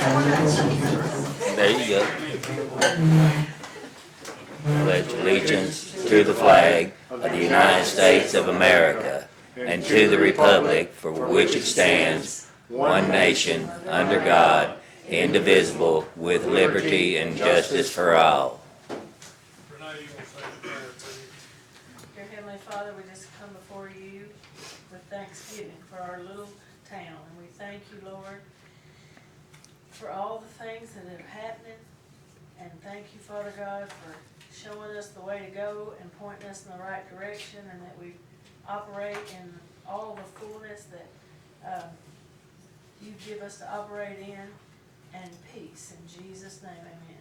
There you go. Pledge allegiance to the flag of the United States of America and to the republic for which it stands, one nation, under God, indivisible, with liberty and justice for all. Dear Heavenly Father, we just come before you with thanksgiving for our little town. And we thank you, Lord, for all the things that are happening. And thank you, Father God, for showing us the way to go and pointing us in the right direction, and that we operate in all the fullness that you give us to operate in, and peace. In Jesus' name, amen.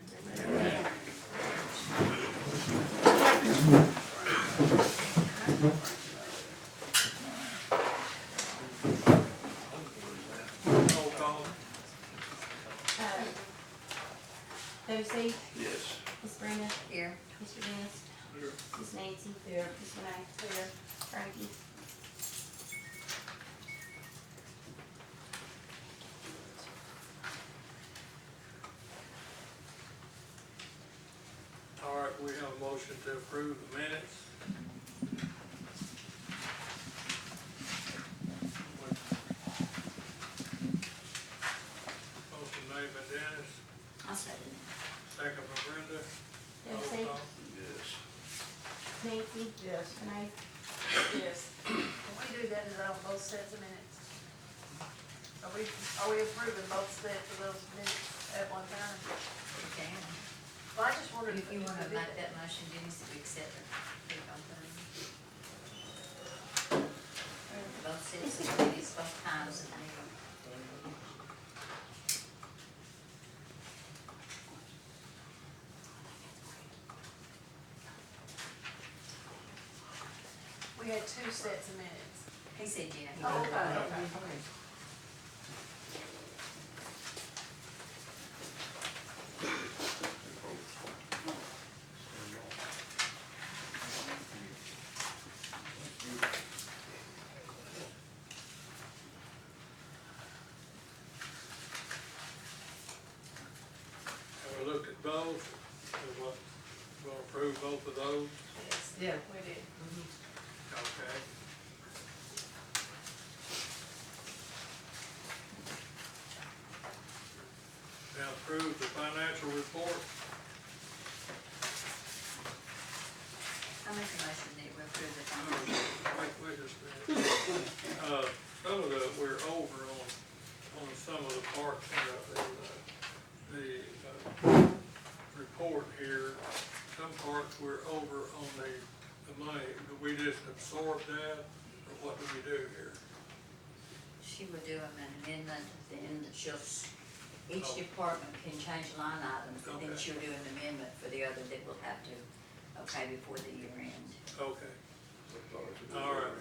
Lucy? Yes. Miss Brenda? Here. Mr. Dennis? Here. Miss Nancy? Here. Miss Renee? Here. Frankie? All right, we have a motion to approve the minutes. Motion made by Dennis, I'll second. second by Brenda. Lucy? Roll call. Yes. Nancy? Yes. Renee? Yes. Can we do that on both sets of minutes? Are we approving both sets of those minutes at one time? You can. Well, I just wondered If you we want to could do make that motion, Dennis, to accept it. Click on thing. Both sets of minutes, both times and there. We had two sets of minutes. He said, yeah. he Oh, wanted okay, to- okay. Have we looked at both? We'll approve both of those? Yes. Yeah, we did. Okay. Now approve the financial report. I make a motion that we approve the financial. Wait just a minute. Some of we're over on some of the parts in the report here. Some parts we're over on the money. Do we just absorb that, or what do we do here? She would do an amendment, then she'll, each Oh. department can change line items, and then Okay. she'll do an amendment for the other that we'll have to, okay, before the year end. Okay. All right.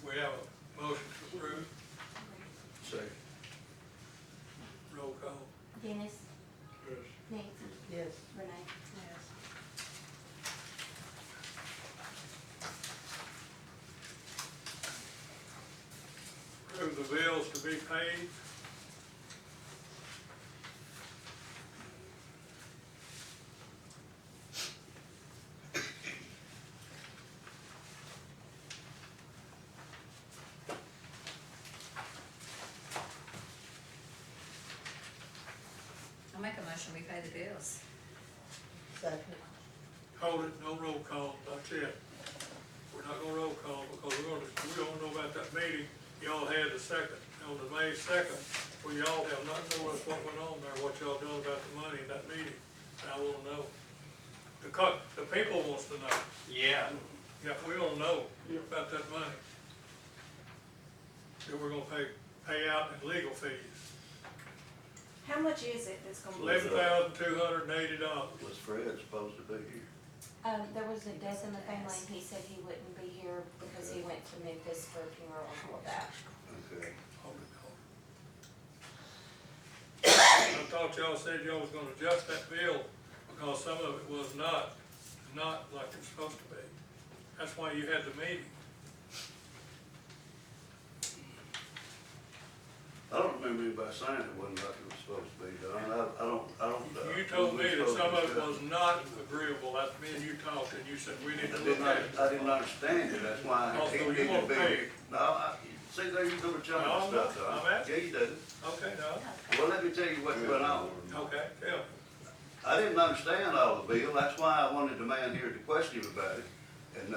We have a motion to approve. Second. Roll call. Dennis? Yes. Nancy? Yes. Renee? Yes. Approve the bills to be paid. I'll make a motion, we pay the bills. Second. Hold it, no roll call, that's it. We're not gonna roll call because we don't know about that meeting y'all had the second, on the May 2nd, where y'all have not known what went on there, what y'all done about the money in that meeting. And I wanna know. The people wants to know. Yeah, Yeah, we don't know about that money. That we're gonna pay out in legal fees. How much is it that's gonna be? $11,280. Was Fred supposed to be here? There was a death in the family, and he said he wouldn't be here because he went to Memphis for a funeral and all of that. Okay. Hold it. I thought y'all said y'all was gonna adjust that bill because some of it was not like it's supposed to be. That's why you had the meeting. I don't remember anybody saying it wasn't like it was supposed to be done. I don't. You told me that some of it was not agreeable, that's me and you talked, and you said we need to look at it. I didn't understand it, that's why Oh, he so you needed to won't be. pay? No, see, there you go with No, jumping I'm stuff, not. I'm though. asking. Yeah, you do. Okay, no, Well, let me tell you what's going on. okay, tell me. I didn't understand all the bill, that's why I wanted the man here to question him about it, and,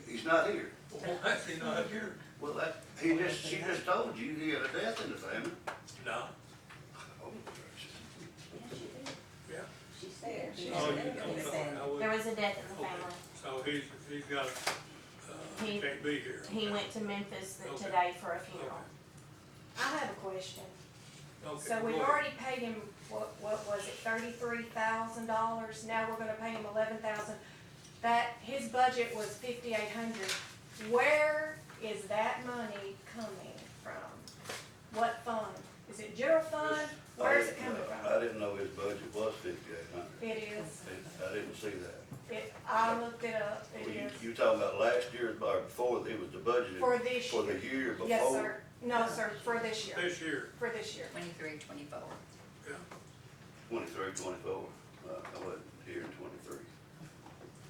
he's not here. Well, that's not here. Well, she just told you he had a death in the family. No, Oh, yeah. She's there. Oh, you, There was a death in the okay, family. so he's got, He- can't be here. He Okay. went to Memphis Okay. today for a funeral. I have a question. Okay, So go we've ahead. already paid him, what was it, $33,000, now we're gonna pay him $11,000. That, his budget was $5,800. Where is that money coming from? What fund? Is it general fund? Where is it coming I from? didn't know his budget was $5,800. It is, I didn't see that. I looked it up, it Well, is. you talking about last year, or before, it was the budget? For this For the year. year before? Yes, sir. No, sir, for this year, This year, for this year. 23, 24. yeah. 23, 24, I wasn't here in 23.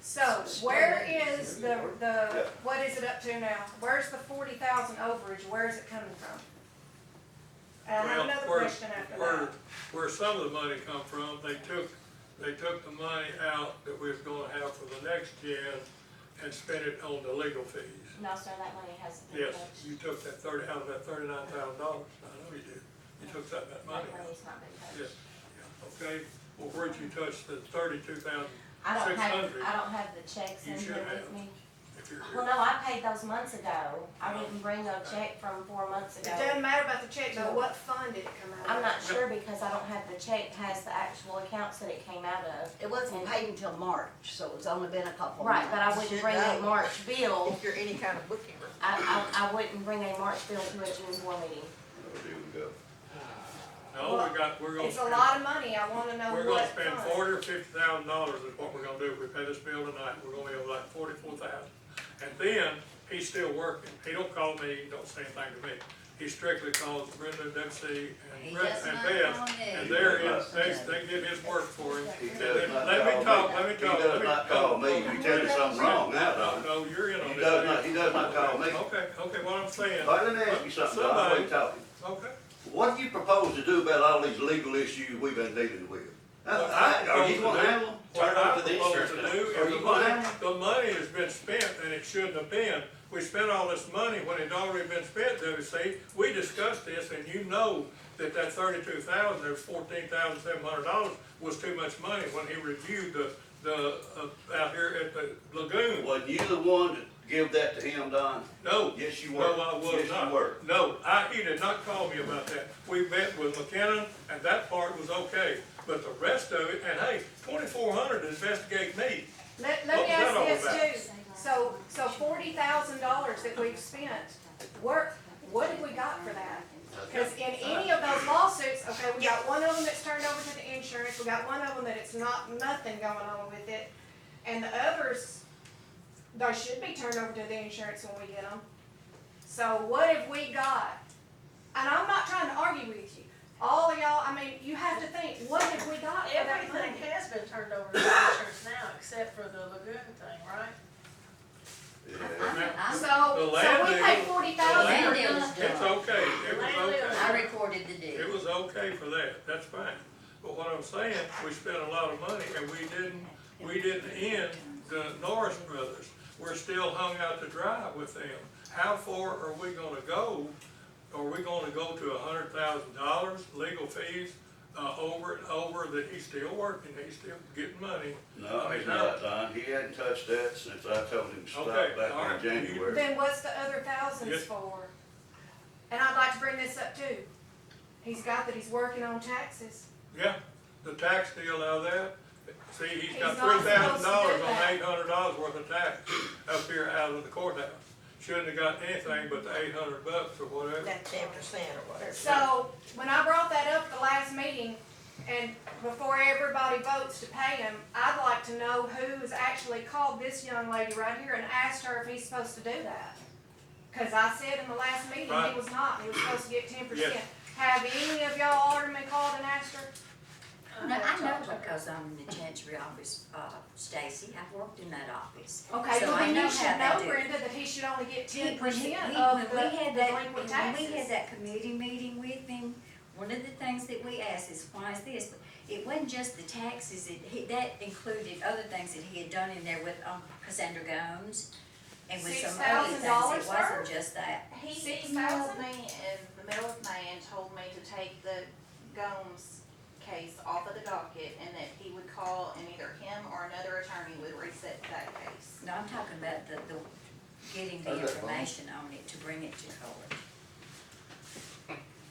So, where is the, what is it up to now? Where's the 40,000 overage, where is it coming from? And I have Well, another where- question after where- that. Where some of the money come from, they took the money out that we was gonna have for the next gen and spent it on the legal fees. No, sir, that money hasn't been Yes, touched. you took that out of that $39,000, I know you did. You took that money That out. money's not been Yes, touched. yeah, okay, well, where'd you touch the 32,600? I don't have the checks You in should here have. with me. If you're Well, here. no, I paid those months ago. I didn't bring no check from 4 months It ago. doesn't matter about the check, though, what fund did it come out of? I'm not sure because I don't have the check, has the actual accounts that it came out of. It wasn't paid until March, so it's only been a couple of Right, but I months. wouldn't Should bring a know. March bill, If you're any kind of bookkeeper. I wouldn't bring a March bill to a June 4 meeting. There we go. No, we're gonna It's a spend, lot of money, I wanna know we're gonna what spend fund. $40,000 or $50,000 is what we're gonna do if we pay this bill tonight, we're gonna be over like 44,000. And then, he's still working, he don't call me, he don't say anything to me, he strictly calls Brenda, Dempsey, He and Brett, does and not Beth, call me. and they're in, they get his work for him. He And does then, not let me call talk, me. let me He talk, does let me. not call me. You tell me something wrong now, No, Don. no, you're in on He this. does not call me. Okay, what I'm saying. All right, let me ask you something, Don, while Somebody- you talking. Okay. What do you propose to do about all these legal issues we've been dealing with? Are you gonna handle them? What Turn I over the propose insurance to company. do Are is you the gonna money, have the money has been spent and it shouldn't have been. We spent all this money when it already been spent, WC. We discussed this and you know that 32,000, there's $14,700 was too much money when he reviewed the out here at the lagoon. Was you the one to give that to him, Don? No. Yes, you were. No, I was Yes, not. you were. No, he did not call me about that. We met with McKinnon, and that part was okay. But the rest of it, and hey, 2,400 to investigate me. Let What me was that all ask about? this too, so $40,000 that we've spent, what have we got for that? Cause in any of those lawsuits, okay, we got one of them that's turned over to the insurance, we got one of them that it's nothing going on with it. And the others, they should be turned over to the insurance when we get them. So what have we got? And I'm not trying to argue with you, all of y'all, I mean, you have to think, what have we got for that Everything money? has been turned over to the insurance now, except for the lagoon thing, right? Yeah. So The land we deal- paid The 40,000 land for deal doing. is It's done. okay, it was okay. I recorded the deal. It was okay for that, that's fine. But what I'm saying, we spent a lot of money and we didn't end the Norris brothers. We're still hung out to dry with them. How far are we gonna go? Are we gonna go to $100,000 legal fees, over and over that he's still working, he's still getting money? No, he's not, Don. He hadn't touched that since I told him to stop Okay, back all right. in January. Then what's the other thousands Yes. for? And I'd like to bring this up too. He's got that he's working on taxes. Yeah, the tax deal out of that, see, he's got He's not $3,000 supposed to do on that. $800 worth of tax up here out of the courthouse. Shouldn't have got anything but the $800 or whatever. That 10% or whatever. So, when I brought that up the last meeting, and before everybody votes to pay him, I'd like to know who has actually called this young lady right here and asked her if he's supposed to do that. Cause I said in the last meeting, he Right. was not, he was supposed to get 10%. Yes. Have any of y'all aldermen called and asked her? No, I know because I'm in the Chancery office, Stacy, I've worked in that office. Okay, So well I then know you should how know, they do. Brenda, that he should only get 10% When of we the had that, delinquent when we taxes. had that committee meeting with him, one of the things that we asked is, why is this? But it wasn't just the taxes, that included other things that he had done in there with, Cassandra Gomes, and with some other things, $6,000 it wasn't just that. He 6,000? emailed me in the middle of May and told me to take the Gomes case off of the docket and that he would call and either him or another attorney would reset that case. No, I'm talking about the getting the information on it to bring it to court.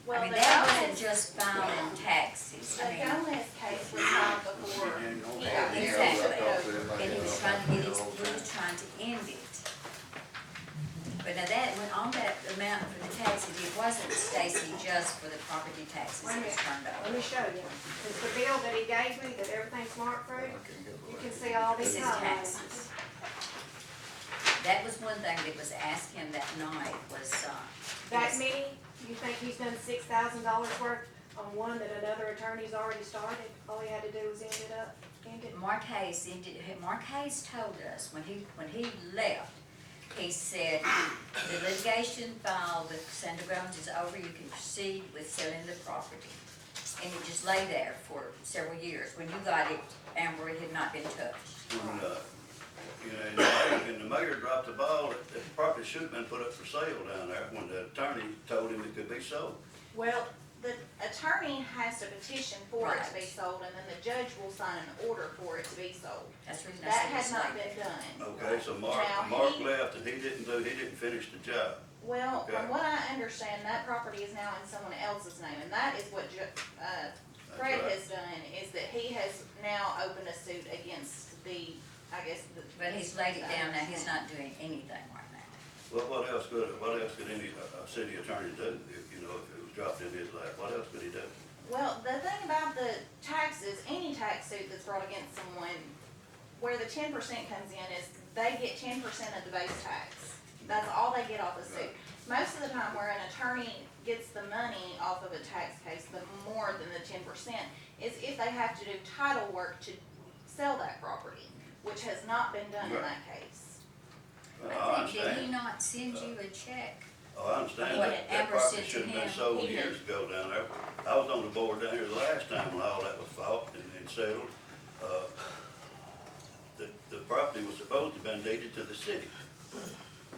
Well, I mean, the that wasn't Gomez, just filing taxes, the I mean, Gomez case was filed before he got here. exactly, and he was trying to get it, he was trying to end it. But now that, when on that amount for the taxes, it wasn't, Stacy, just for the property taxes Wait a it was minute. turned Let over. me show you. It's the bill that he gave me, that everything's marked through. You can see all This these is highlights. taxes. That was one thing that was asked him that night was, That many, you think he's done $6,000 worth on one that another attorney's already started? All he had to do was end it? Marquez told us when he left, he said, the litigation filed with Cassandra Gomes is over, you can proceed with selling the property. And it just lay there for several years. When you got it, Amber, it had not been touched. And the mayor dropped the ball, that the property should have been put up for sale down there when the attorney told him it could be sold. Well, the attorney has to petition for it to be Right. sold and then the judge will sign an order for it to be sold. That's the reason I That said has it's not like. been done. Okay, so Mark Now, he- left and he didn't finish the job. Well, Okay. from what I understand, that property is now in someone else's name, and that is what Fred right. has done, is that he has now opened a suit against the, I guess, the. But he's laid it down, now he's not doing anything right now. Well, what else could any city attorney do if it was dropped in his lap? What else could he do? Well, the thing about the taxes, any tax suit that's brought against someone, where the 10% comes in is they get 10% of the base tax. That's all they get off the suit. Most of the time where an attorney gets the money off of a tax case, the more than the 10%, is if they have to do title work to sell that property, which has not been done in Right. that case. I think, did he understand. not send you a check? Oh, I understand What that Amber property said to should have been him, sold he did. years ago down there. I was on the board down here the last time when all that was fought and settled. The property was supposed to have been deeded to the city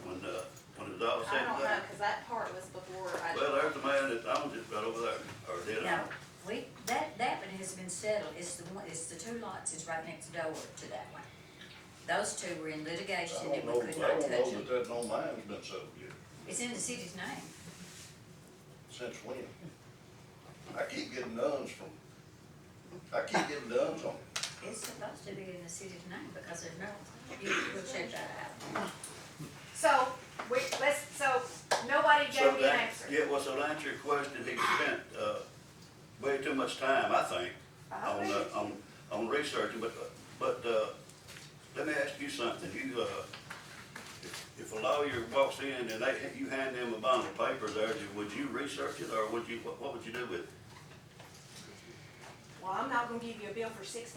when it was all I said and don't know, done. cause that part was before I. Well, there's the man that owns it right over there, or did No, own it. that one has been settled, it's the two lots is right next door to that one. Those two were in litigation and we could not touch them. that no mine's been sold yet. It's in the city's name. Since when? I keep getting duns on it. It's supposed to be in the city's name because there's no, we'll check that out. So, so nobody So gave me an that- answer. Yeah, well, so to answer your question, he spent, way too much time, I think, I agree with you. on researching, but, let me ask you something. If a lawyer walks in and you hand them a bundle of paper there, would you research it, or what would you do with it? Well, I'm not gonna give you a bill for $6,000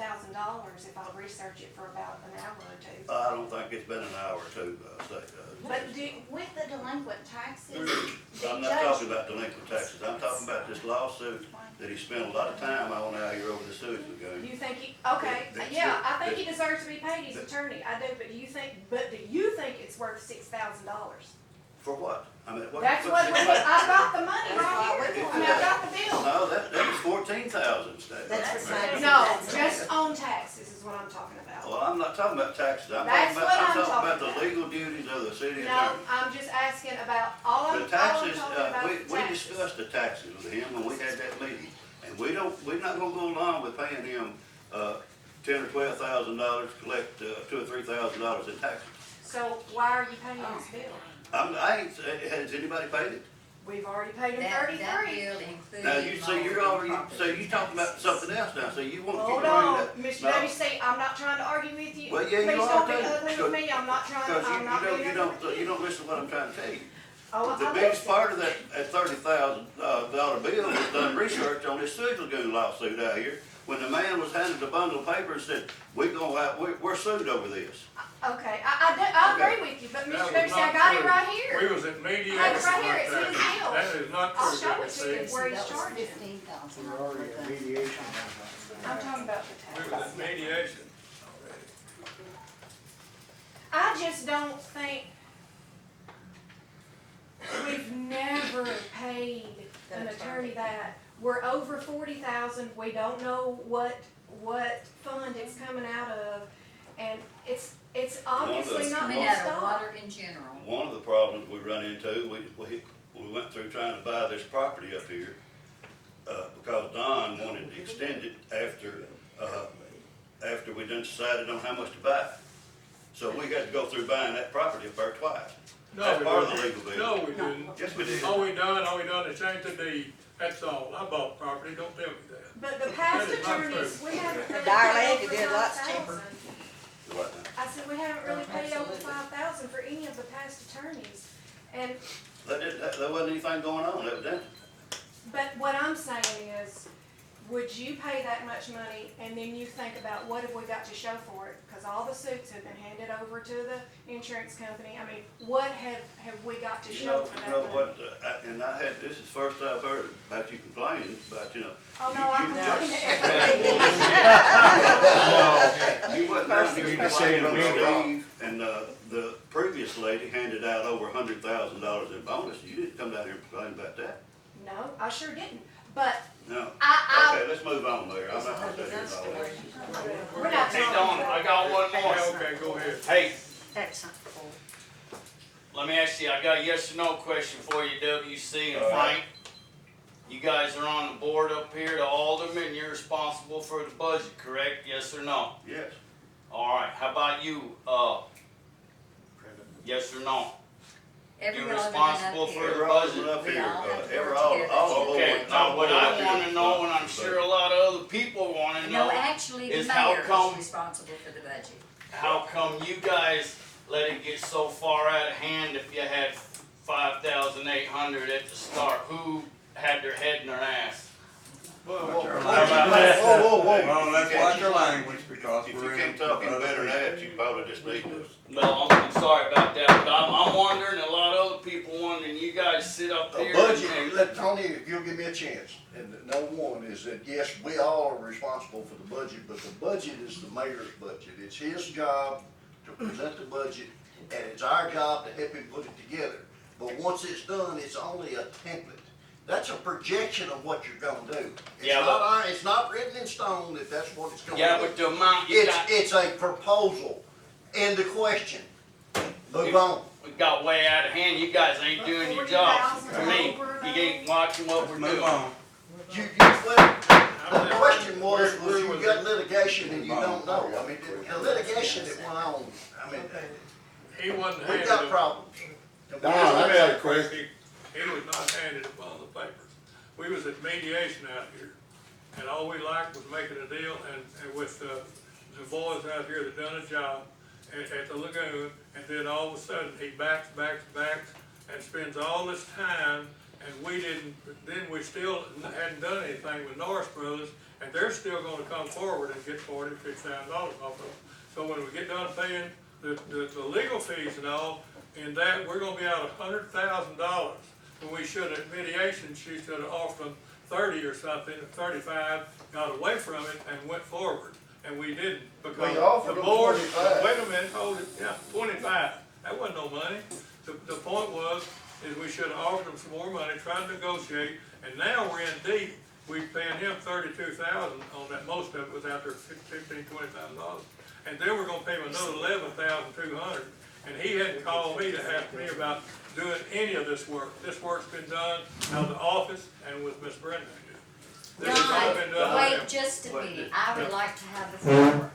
if I research it for about an hour or two. I don't think it's been an hour or two, But with the delinquent taxes, the I'm not judge, talking about delinquent taxes, I'm talking about this lawsuit that he spent a lot of time on out here over the sewage lagoon. You think okay, That- yeah, I think that- he deserves to be paid, he's attorney, I do, but do you think it's worth $6,000? For what? I mean, That's what, I've got the money right here, I mean, I've got the bill. No, that was 14,000, State. That's for taxes. No, just on taxes is what I'm talking about. Well, I'm not talking about taxes, That's what I'm I'm talking talking about the about. legal duties of the city No, attorney. I'm just asking about, all I'm The talking taxes, about we is taxes. discussed the taxes with him when we had that meeting. And we're not gonna go along with paying him, $10,000 or $12,000, collect, $2,000 or $3,000 in taxes. So why are you paying this bill? Has anybody paid it? We've already paid him That 33. bill included. Now, you see, you're already, so you talking about taxes. something else now, so you want to keep Hold bringing on, that. Mr. No. WC, I'm not trying to argue with you. Well, yeah, you Please are don't be too. ugly with me, I'm not trying, Because I'm not being ugly with you don't listen to what I'm trying to tell you. Oh, The I biggest listen. part of that $30,000 bill was done research on this sewage lagoon lawsuit out here. When the man was handed a bundle of papers and said, we're sued over this. Okay, I agree with you, but That Mr. was Dempsey, I not got it true. right We here. was at mediation. I have it right here, like it's that. his bill. That is not true. I'll show it to Debbie, you see? where he's charging. We're already in mediation I'm talking about the We tax. was at mediation already. I just don't think, we've never paid an attorney that. We're over 40,000, we don't know what fund it's coming out of, and it's obviously not Coming gonna out of stop. water in general. One of the problems we run into, we went through trying to buy this property up here, because Don wanted to extend it after we done decided on how much to buy. So we had to go through buying that property up there twice. No, That's we part of the didn't. legal bill. No, we didn't. Yes, we did. All we done is change the deed, that's all. I bought property, don't tell me that. But the past That is not attorneys, we haven't really Darlene, paid you over did lots 5,000. What now? I said, we haven't really paid over 5,000 for any of the past attorneys. And, There wasn't anything going on, evidently. but what I'm saying is, would you pay that much money and then you think about what have we got to show for it? Cause all the suits have been handed over to the insurance company. I mean, what have we got to You show know, for you that know money? what, and this is the first I've heard about you complaining, but Oh, no, I complain. you wasn't down here You can say complaining no when wrong. Steve and, the previous lady handed out over $100,000 in bonus. You didn't come down here and complain about that. No, I sure didn't. But No. I, Okay, let's move on, Mayor. I'm not gonna sit here and all this. we're not Hey, talking Don, about I got one more. Okay, go ahead. Hey, Excellent. let me ask you, I got a yes or no question for you, WC and All right. Frank. You guys are on the board up here, the alderman, you're responsible for the budget, correct? Yes or no? Yes. All right, how about you, yes or no? Every You're alderman responsible up for here. the Every alderman budget. up We here, all have to every work alderman, together. all of Okay, them. now what I wanna know, and I'm sure a lot of other people wanna No, know, actually, the is how mayor come- is responsible for the budget. how come you guys let it get so far out of hand if you had 5,800 at the start? Who had their head in their ass? Whoa, How about that? whoa. Well, let's watch our language because If you we're in. can't talk any better than that, you probably just need to. No, I'm sorry about that, but I'm wondering, a lot of other people wondering, you guys sit up A here budget, and let Tony, if you'll give me a chance, and no one is that, yes, we all are responsible for the budget, but the budget is the mayor's budget. It's his job to present the budget, and it's our job to help him put it together. But once it's done, it's only a template. That's a projection of what you're gonna do. Yeah, but- It's not written in stone that that's what it's gonna do. yeah, but the amount you got, It's a proposal. End of question. Move on. we got way out of hand. You guys ain't doing your job. 40,000 To me, over you ain't watching what we're Move doing. on. The question was you got litigation and you don't know. I mean, the litigation that went on, I mean, He wasn't we handed got a- problems. Don, I got a question. He was not handed a bundle of papers. We was at mediation out here, and all we liked was making a deal and with the boys out here that done a job at the lagoon, and then all of a sudden, he backs, and spends all this time, and we still hadn't done anything with Norris Brothers, and they're still gonna come forward and get $46,000 off of it. So when we get done paying the legal fees and all, in that, we're gonna be out $100,000. When we should, at mediation, she should have offered them 30 or something, or 35, got away from it and went forward. And we didn't, because We offered the them board, 25. wait a minute, hold it, yeah, 25. That wasn't no money. The point was, is we should have offered them some more money, tried to negotiate, and now we're in deep. We paying him 32,000 on that, most of it was out there $20,000. And then we're gonna pay him another 11,200. And he hadn't called me to ask me about doing any of this work. This work's been done out of the office and with Miss Brenda. This has all been done by Wait him. just a minute, I would like to have the floor.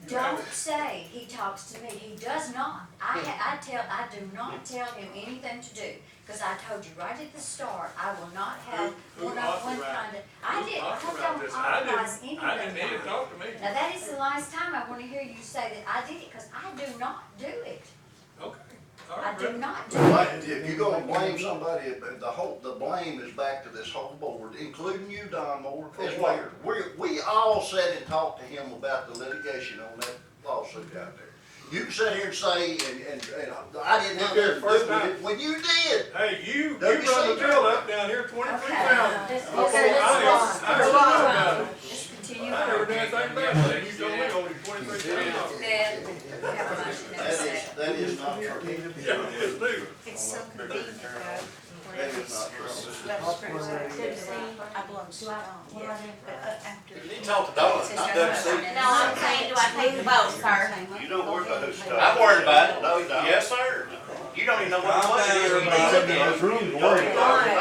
Don't say he talks to me, he does not. I do not tell him anything to do, because I told you right at the start, I will not have Who one-on-one authorized- kind of, I didn't, I authorized don't this? authorize anything. I didn't need to talk to me. Now, that is the last time I wanna hear you say that I did it, because I do not do it. Okay, all I right. do not do Like, it. if you're gonna blame somebody, the blame is back to this whole board, including you, Don Moore, as mayor. We all sat and talked to him about the litigation on that lawsuit out there. You can sit here and say, and I didn't have nothing to do with it, when you did. Hey, you Don't you run the see bill that? up down here, 23,000. Let's continue I never on. did anything about that, you told me only 23,000. Then, we have a motion and a second. That is not true. Yeah, it's new. It's so convenient though. That is not true. I belong to Slum, yeah, but after. You talk to Don, not Doug C. No, I'm saying, do I take the vote, sir? You don't worry about who's talking. I'm worried about it. No, you don't. Yes, sir. You don't even know what the budget is. Calm down, everybody. You don't even know anything about it.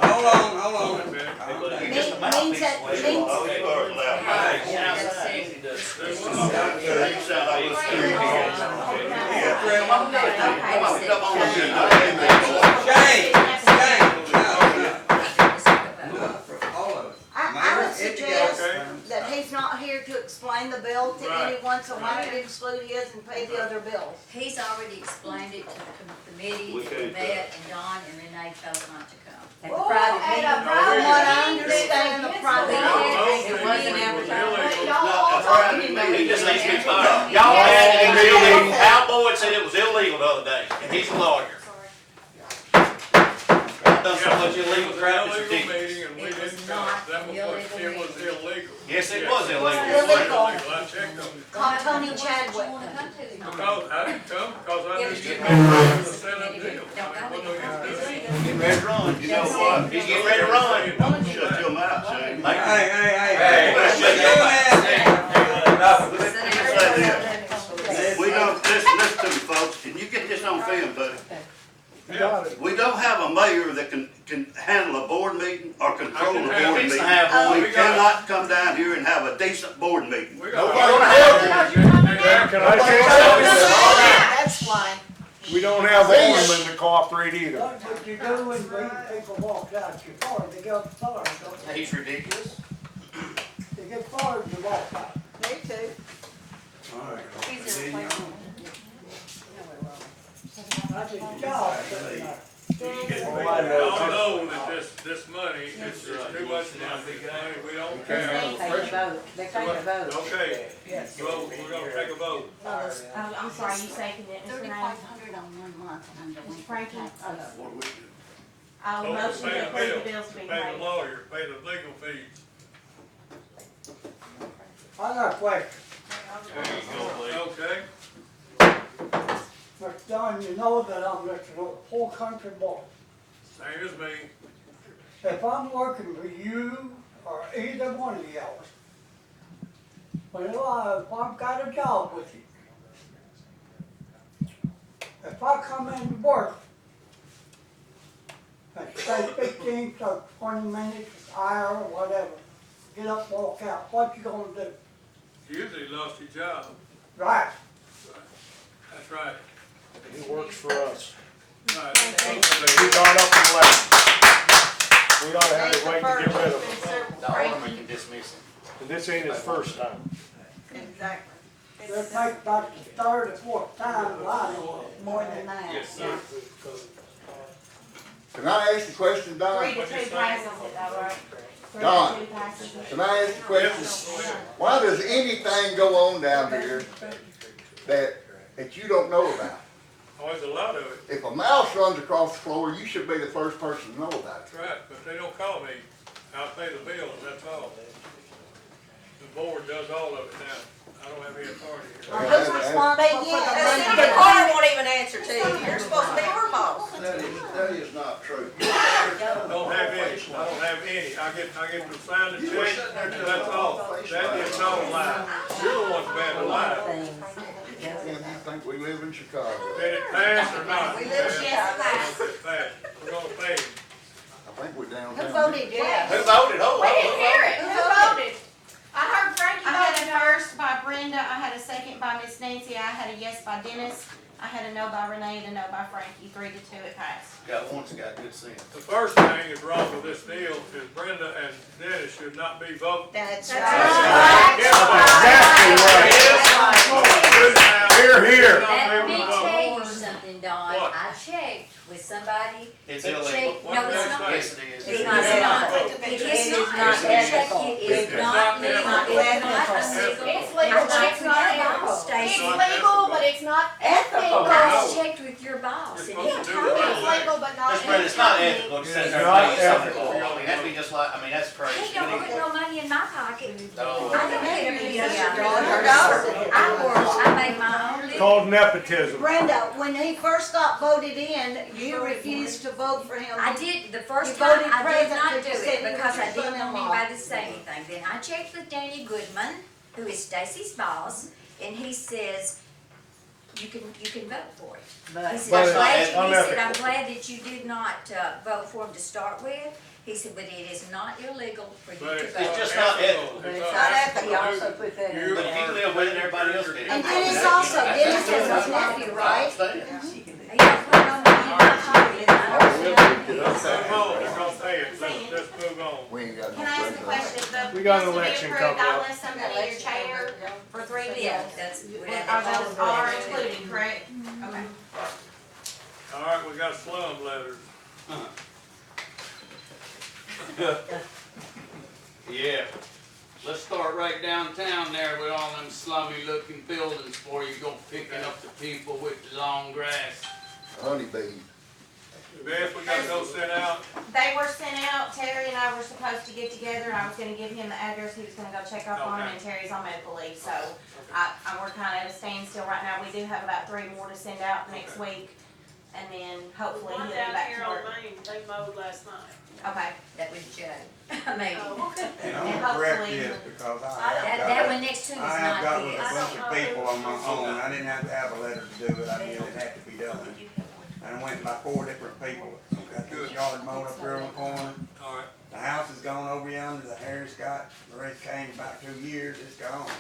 Hold on. You're just a mouthpiece. Oh, you are loud. Hey, get outside. You sound like a I would suggest that he's not here to explain the bill to Right. anyone, so why don't you exclude his and pay the other bills? He's already explained it to the committee, We to can't, Matt and Don, and Renee told not to come. At the Oh, private at a meeting. private From what I meeting, understand, the it's private illegal. It wasn't advertised. But y'all all That's right. talking about He it. just needs to be fired. Y'all had it in the meeting. Al Boyd said it was illegal the other day, and he's a lawyer. I've done so much illegal crap, it's Illegal ridiculous. meeting and we It was didn't not come. That was what, illegal it was meeting. illegal. Yes, it was illegal. Illegal. I checked on it. Call Tony You Chadwick. wanna come to the Because I didn't come, because I Yeah, just but didn't you- have to sell that deal. Don't I go mean, what do you have to do? Getting ready to run, you know what? He's getting ready to run. Shut your mouth, Shane. Hey. Shut your mouth. We don't, listen to me, folks, and you get this on film, buddy. We don't have a mayor that can handle a board meeting or control a board Fix meeting. to have one. We cannot come down here and have a decent board meeting. We got. Can I say something? That's why. We don't have Orman to cooperate either. What you do when people walk out your car, they get fired, don't they? He's ridiculous. They get fired and walk out. Me too. That's his job, sitting there. I know that this money is too much money, we don't have. Okay, so we're gonna take a vote. I'm sorry, you seconded it, Mr. Knight? $3,500 on 1 month, and I'm Mr. Frankie? What do we do? I'll Oh, motion pay to the approve bill, the bills to be pay the paid. lawyer, pay the legal fees. I got a question. Okay, Mr. Don, you know that I'm just a poor country boy. same as me. If I'm working for you or either one of y'all, if I've got a job with you, if I come into work and stay 15 to 20 minutes, hour, whatever, get up, walk out, what you gonna do? Usually lost your job, Right? that's right. He works for us. Right. He got up and left. We ought to have the right to get rid of him. The alderman can dismiss him. And this ain't his first time. Exactly. It makes about the third or fourth time that I know of. More than that. Yes, sir. Can I ask a question, Don? 3 to 2 passes it, though, right? 3 Don. to 2 passes it. Can I ask a question? Why does anything go on down here that you don't know about? Oh, there's a lot of it, If a mouse runs across the floor, you should be the first person to know about it. that's right, but they don't call me. I'll pay the bill, and that's all. The board does all of it now. I don't have any authority here. Who's responsible for the money? The car won't even answer to you, you're supposed to be her boss. That is not true. I don't have any, I get to sign the check, that's all. That is not a lie. You're the one's bad to lie. You think we live in Chicago? Did it pass or not? We live in Chicago. It passed. We're gonna pay him. I think we're downtown. Who voted yes? Who voted? We didn't hear it, who voted? I heard Frankie I had voted a no. first by Brenda, I had a second by Miss Nancy, I had a yes by Dennis, I had a no by Renee, and a no by Frankie. 3 to 2 it passed. Got one that's got good sense. The first thing is wrong with this deal is Brenda and Dennis should not be voting. That's That's right. Exactly right. Here, here. It's It illegal. check- What No, did it's they not. say? Yes, it is. It's It not, is it's not, not. it is It not, is it's not check, it ethical. is not legal, not it's not ethical. illegal. It's I legal, but checked it's with not your ethical. boss, It's Stacy. not legal, ethical. but it's not Ethical. ethical. I checked with your boss, and he You're supposed to do told the me. right It's legal, but not Miss Brenda, it's not ethical. ethical to sit It's there not and pay something ethical. for. I mean, that'd be just like, I mean, that's crazy. He don't put no money in my pocket. Oh. I don't get a Your million. daughter. I work, I make my own living. Called nepotism. Brenda, when he first got voted in, you refused to vote for him. I did, the first You time, voted I did present, not but do you said it you because were I didn't want son-in-law. anybody to say anything. Then I checked with Danny Goodman, who is Stacy's boss, and he says, you can vote for it. He said, But I'm glad, it's he said, I'm unethical. glad that you did not, vote for him to start with. He said, but it is not illegal for you But to it's vote. just not ethical. It's not ethical. You Also put that you But if you live with it, everybody else can. And Dennis also, Dennis is his nephew, right? He don't put no money in my pocket. I don't Let's move on, we're gonna pay it, let's move on. We ain't got no Can I ask a question? The We got an bills to be election approved, coming I'll up. list something in your chair for 3 Yeah, bills. that's. Are those are included, correct? Okay. All right, we got slum letters. Yeah. Let's start right downtown there with all them slummy looking buildings before you go picking up the people with the long grass. Honeybees. Beth, we got those sent out. They were sent out, Terry and I were supposed to get together, and I was gonna give him the address, he was gonna go check up on them, Okay. and Terry's on medical leave, so we're kinda at a standstill right now. We do have about 3 more to send out next week, and then hopefully he'll One be down back here to on work. Main, they mowed last night. Okay, That was Joe. Maybe. Oh, okay. And And I'm gonna correct hopefully- this because That one next to me is I have not got with a his. bunch of people on my own, I didn't have to have a letter to do it, I knew it had to be done. And I went by 4 different people, got this yard mowed up here on the corner. All right, The house is gone over yonder, the Harris got, Loretta came about 2 years, it's gone.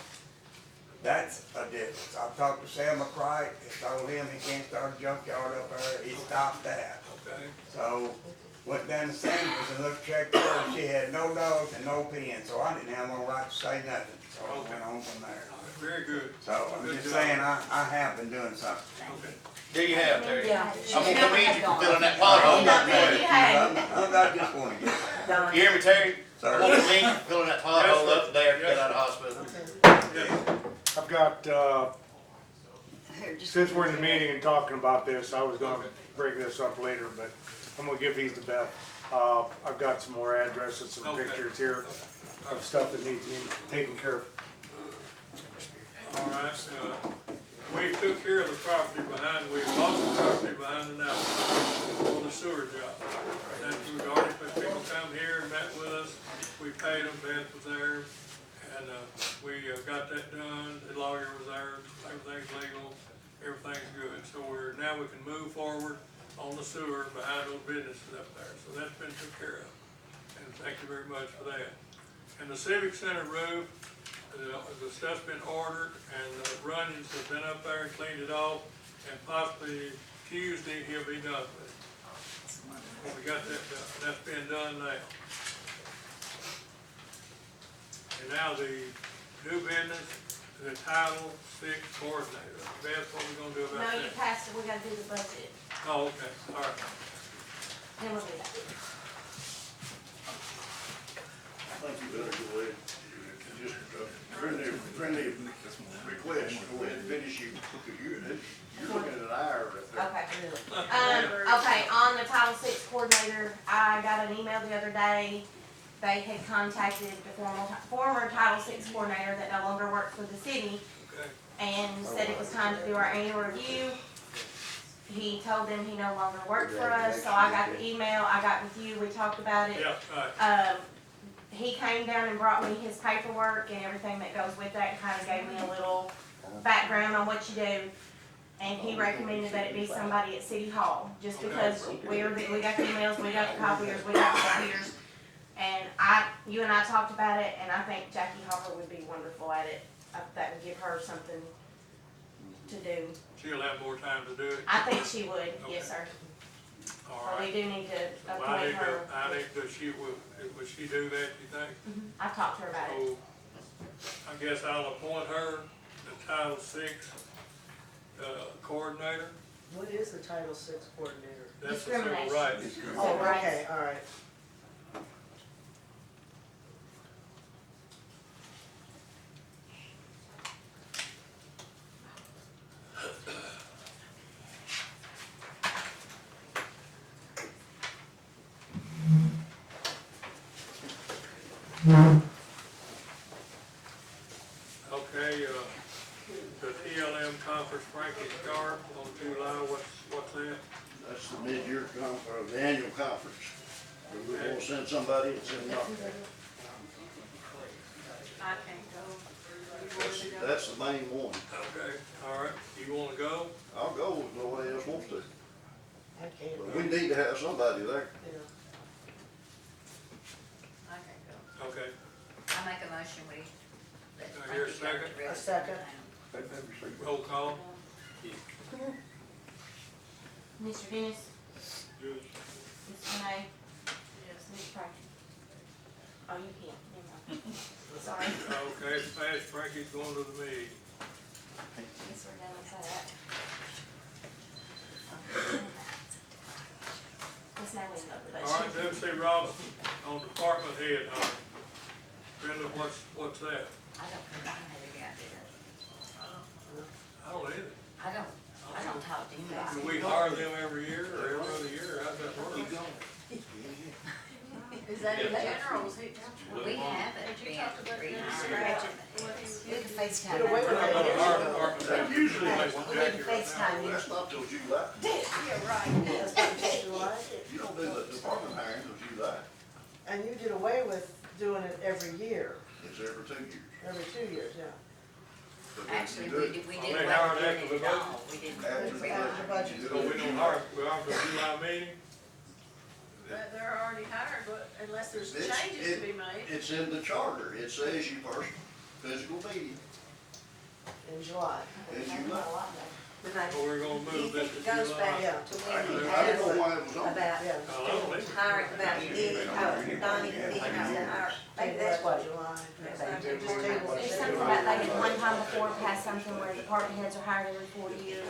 That's a difference. I've talked to Sam McCright, he told him he can't start a junkyard up there, he stopped that. okay. So, went down to Sanders and looked, checked her, and she had no dogs and no pens, so I didn't have no right to say nothing. So I went on from there. Very good. So, I'm Good just job. saying, I have been doing something. Okay. There you have, Terry. Yeah. I'm gonna commend you for filling that I pothole did not up think there. you had. I just wanna get, You hear me, Terry? I'm sir. gonna commend you for filling that pothole up there to get out of the hospital. Yes, I've got, since we're in the meeting and talking about this, I was gonna bring this up later, but I'm gonna give these to Beth. I've got some more addresses, some Okay. pictures here of stuff that needs to be taken care of. all right, we took care of the property behind, we bought the property behind the NAPA on the sewer job. And we've already, people come here and met with us, we paid them, Beth was there, and, we got that done, the lawyer was there, everything's legal, everything's good. So now we can move forward on the sewer behind those businesses up there, so that's been took care of. And thank you very much for that. And the Civic Center roof, the stuff's been ordered, and the Runyons have been up there and cleaned it off, and possibly Tuesday he'll be done with it. Well, we got that done, that's been done now. And now the new business, the Title VI coordinator. Beth, what we gonna do about No, that? you passed it, we gotta do the budget, Oh, okay, all right. then we'll do that. I think you better go ahead and just, friendly request, go ahead and finish you, because you're looking at an hour right there. Okay. Okay, on the Title VI coordinator, I got an email the other day. They had contacted the former Title VI coordinator that no longer works for the city Okay, and said it was time to do our annual review. He told them he no longer worked for us, so I got the email, I got with you, we talked about it. yeah, all right. He came down and brought me his paperwork and everything that goes with that, and kinda gave me a little background on what you do. And he recommended that it be somebody at City Hall, just because we got the emails, we got the copiers, we got the computers. And you and I talked about it, and I think Jackie Hopper would be wonderful at it. That would give her something to do. She'll have more time to do it. I think she would, yes, sir. All So we right. do need to So appoint her. does she, would she do that, you think? I've talked to her about it. So, I guess I'll appoint her the Title VI, coordinator, What is the Title VI coordinator? That's the civil Discrimination. rights. Oh, rights. okay, all right. Okay, the TLM conference, Frankie Sharp on July, what's that? That's the mid-year conference, the annual conference. We won't send somebody, it's in Knoxville. I can't go. You want me to go? That's the main one. Okay, all right, you wanna go? I'll go if nobody else wants to. I can't. But we need to have somebody there. Yeah. I can't go. Okay, I make a motion, we let Do I hear a Frankie go second? to the rest A of the second. town. roll call. Mr. Dennis, Yes. Ms. Renee, Ms. Frankie. Oh, you can't, never mind. Sorry. Okay, it's passed, Frankie's going to the meeting. Yes, we're done with that. Let's now we love the All right, budget. W.C. Robinson on department head, Brenda, what's that? I don't know how they got it. I don't either. I don't talk to Do anybody. we hire them every year or every other year, how's that work? Is that in general, is he? We haven't Did you been talk about this? rehired. We can FaceTime. Get away with We're not gonna hire department That head. usually, Like We need Jackie to right now. FaceTime you. that's not till July. Yeah, right. That's what it's July. You don't do the department hiring till July. And you did away with doing it every year, It's every 2 years. every 2 years, yeah. But then you Actually, do it we Oh, did they away hired with after doing the it budget? all. We didn't. after the After the budget. You do So it we in don't July. hire, we hire for the July meeting? They're already hired, but unless there's It's- changes to be made. It's in the charter. It says you first physical meeting In July. in July. So we're gonna move this to It goes July? back Yeah. to I when you didn't asked know why it was on. about Yeah. Oh, I don't either. hiring, about Donnie, maybe that's what. July. There's something about, like, at one time before, passed something where department heads are hired every 4 years.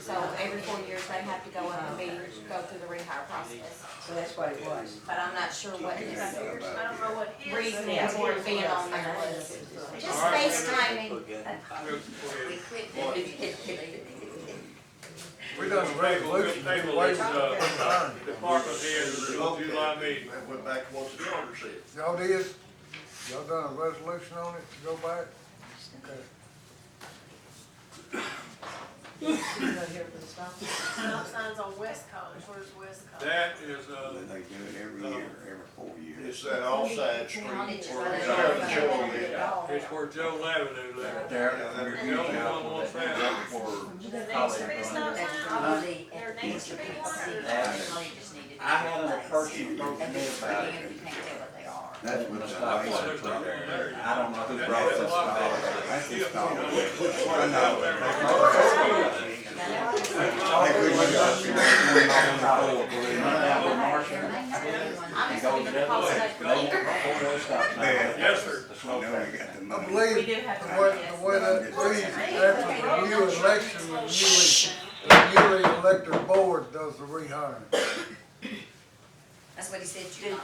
So every 4 years, they have to go up and go through the rehire process. So that's what it was. But I'm not sure what his I don't know what his. reason is for it being on there. Just All right. FaceTiming. We quit doing it. We done a resolution. Table this, department head until July meeting. That went back to what the charter said. Y'all did? Y'all done a resolution on it to go back? Okay. You not here for the stop? Stop signs on West College, where's West College? That is, They do it every year, every 4 years. It's that offside street Y'all need to where run it's it there off. to show you. it's where Joe Avenue lives. There, Joe, one wants that. There needs to be a stop sign, Probably there needs to be one, or Actually, just needed to. I had a person And approach me this about again, it. you can't tell what they are. That's what It's the not license one plate there. I don't know who brought this about. That's the stall. I know. I I think we went up to I'm just gonna get a call today. Yes, sir. I believe We do have to the way, yes. the way that reads, after the new election, the newly elected board does the rehiring. That's what he said July.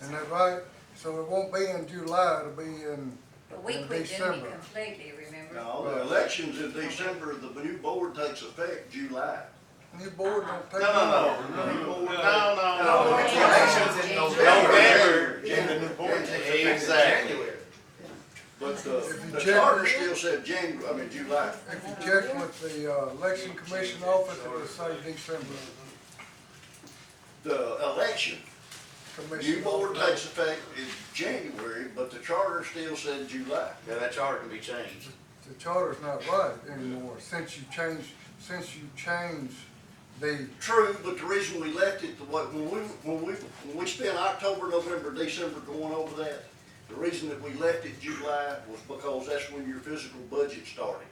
Isn't that right? So it won't be in July, it'll be in, But we in quit doing December. it completely, remember? No, the election's in December, the new board takes effect July. New board don't take. The new board- No. Elections in November, and the new board takes effect in January. But If you the check- charter still said July. If you check with the, election commission office, it'll say December. The election, new Commission board office. takes effect in January, but the charter still said July. Yeah, that charter can be changed. The charter's not right anymore, since you changed the, True, but the reason we left it, when we spent October, November, December going over that, the reason that we left it July was because that's when your physical budget started.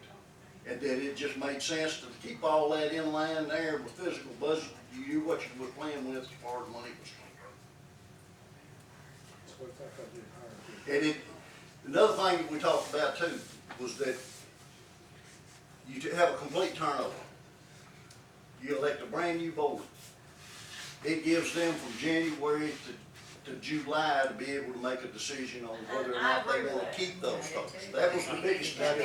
And that it just made sense to keep all that in line there with physical budget, you knew what you were playing with as far as money was concerned. And another thing that we talked about too, was that you have a complete turnover. you elect a brand new board. It gives them from January to July to be able to make a decision on whether or not they wanna keep those folks. That was the biggest. That's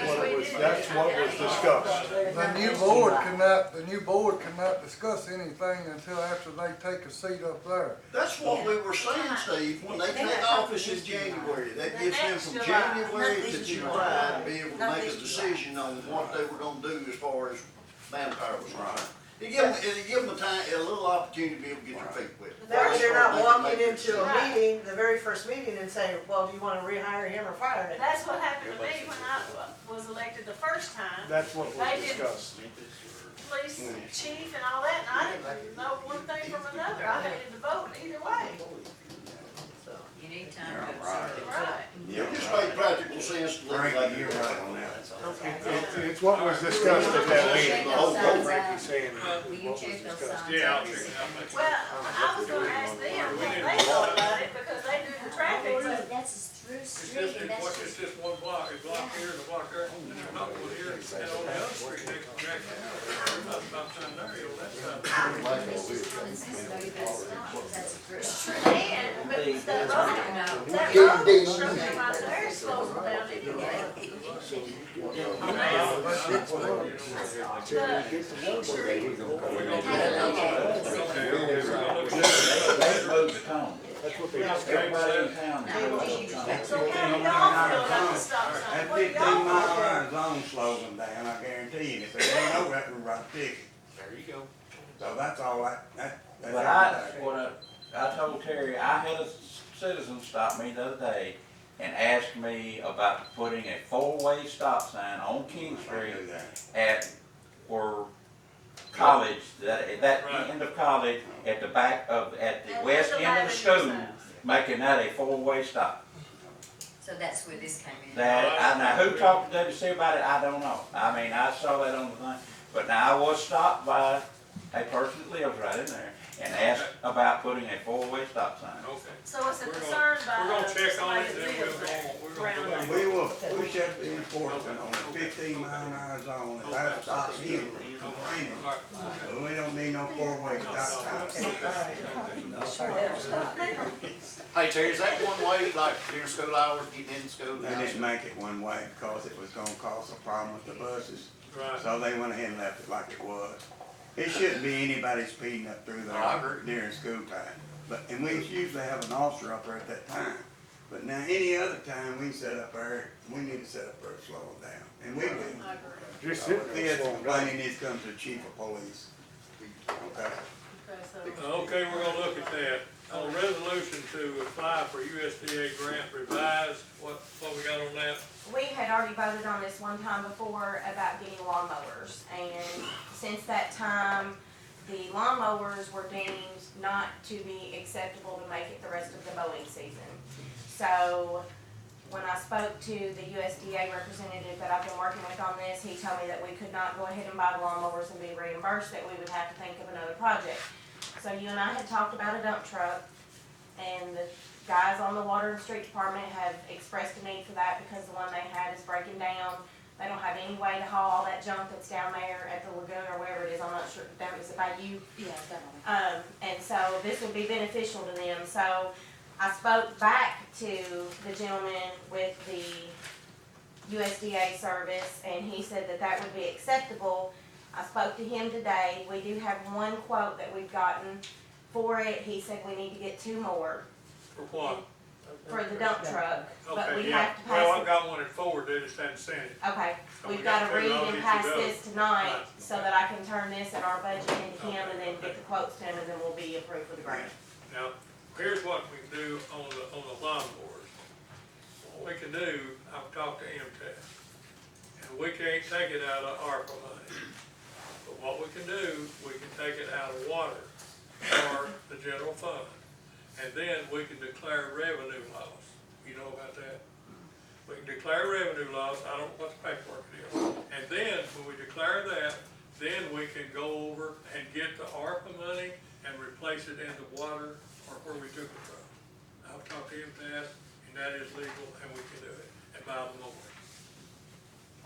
what was discussed. The new board cannot discuss anything until after they take a seat up there. That's what we were saying, Steve, when they take office in January, that gives them from January to July to be able to make a decision on what they were gonna do as far as manpower was concerned. It give them a little opportunity to be able to get their feet wet. They're not walking into a meeting, the very first meeting, and saying, well, do you wanna rehire him or fire him? That's what happened to me when I was elected the first time. That's what They was did discussed. Police chief and all that, and I didn't know one thing from another. I had to vote either way. You need time to observe. Right. It just made practical sense to look like You're right on that. It's what was discussed at that meeting. The whole Frankie's signs saying Will you what was check those discussed. signs Yeah, I'll out? check it out. Well, I was gonna ask them what they thought about it, because they do the traffic, but That's a through It's street, just, and that's it's just one block, a block here and a block there, and there's not one here, and on the other street, next to Jack, there's not about time there, you know, that's not. that's a through street. and, but that road structure right there slows them down anyway. That's what they discussed. Everybody in town. So how do y'all feel about the stop sign? That What do 15 y'all mile think? an hour zone slows them down, I guarantee you. If they ain't over that, we write a ticket. There you go. So that's all that's But everything. I told Terry, I had a citizen stop me the other day and asked me about putting a four-way stop sign on King Street at, where college, that Right. end of college, at the back of, at the And west where's the end of the Lavender school, sign? making that a four-way stop. So that's where this came in. That, now, who talked to WC about it, I don't know. I mean, I saw that on the thing, but now I was stopped by a person that lives right in there and asked about putting a four-way stop sign. Okay. So it's a We're gonna- concern by we're gonna check on somebody it, that then we'll lives go there on. We're gonna around do that. it. We will push up the enforcement on the 15 mile an hour zone, if that stops him from complaining. All right. But we don't need no four-way stop sign. Hey Terry, is that one way, like during school hours, getting in school? They didn't make it one way because it was gonna cause a problem with the buses. Right. So they went ahead and left it like it was. It shouldn't be anybody speeding up through I there agree. during school time. And we usually have an officer up there at that time. But now, any other time, we set up there, we need to set up there to slow them down. And we do. Just So sitting if he there has slowing down. complaining, he needs to come to the chief of police. Okay? Okay, so. Okay, we're gonna look at that. On a resolution to apply for USDA grant revised, what we got on that? We had already voted on this one time before about getting lawnmowers, and since that time, the lawnmowers were deemed not to be acceptable to make it the rest of the mowing season. So, when I spoke to the USDA representative that I've been working with on this, he told me that we could not go ahead and buy the lawnmowers and be reimbursed, that we would have to think of another project. So you and I had talked about a dump truck, and the guys on the water and street department have expressed a need for that because the one they had is breaking down. They don't have any way to haul all that junk that's down there at the lagoon or wherever it is, I'm not sure, that was about you. Yeah, that one. And so this would be beneficial to them, so I spoke back to the gentleman with the USDA service, and he said that that would be acceptable. I spoke to him today, we do have one quote that we've gotten for it, he said we need to get two more For what? for the dump truck, but Okay, we yeah. have to Well, pass I've got one at Ford, they just hadn't sent it. it. Okay, So we we've got gotta two, read I'll and get pass you those. this tonight, Right. so that I can turn this in our budget into him, and then get the quotes to him, and then we'll be approved for the grant. Now, here's what we can do on the lawnmowers. What we can do, I've talked to MTech, and we can't take it out of ARPA money. But what we can do, we can take it out of water or the general fund. And then we can declare revenue loss. You know about that? We can declare revenue loss, I don't know what the paperwork is. And then, when we declare that, then we can go over and get the ARPA money and replace it into water or where we took it from. I've talked to him that, and that is legal, and we can do it, and buy them more.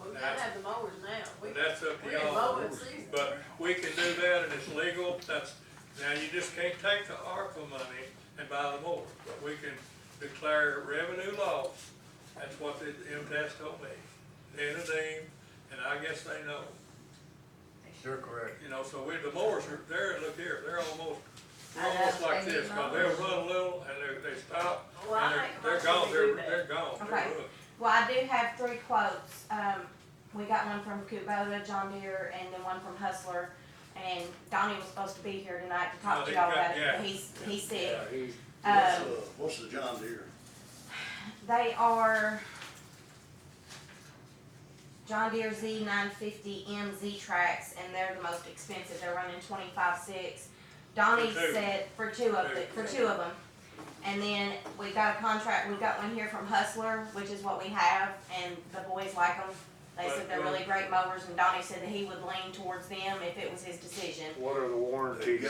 We gotta have the mowers now. But that's up to We're in y'all. mowing season. But we can do that and it's legal, now you just can't take the ARPA money and buy the mowers, but we can declare revenue loss. That's what the MTS told me. Then and then, and I guess they know. You're correct. You know, so the mowers are, look here, they're almost know, like they this, need cause they'll run a little and they stop, Well, I and think they're most gone, of them do that. they're gone, they're Okay. good. Well, I do have 3 quotes. We got one from Kubota, John Deere, and then one from Hustler. And Donnie was supposed to be here tonight to talk Oh, to he y'all got- about it, yeah. but he's sick. Yeah, what's the John Deere? They are John Deere Z950 MZ tracks, and they're the most expensive. They're running 25.6. Donnie For two. said for two of them. And then we got a contract. We got one here from Hustler, which is what we have, and the boys like them. They said they're really great mowers, and Donnie said that he would lean towards them if it was his decision. What are the warranties? We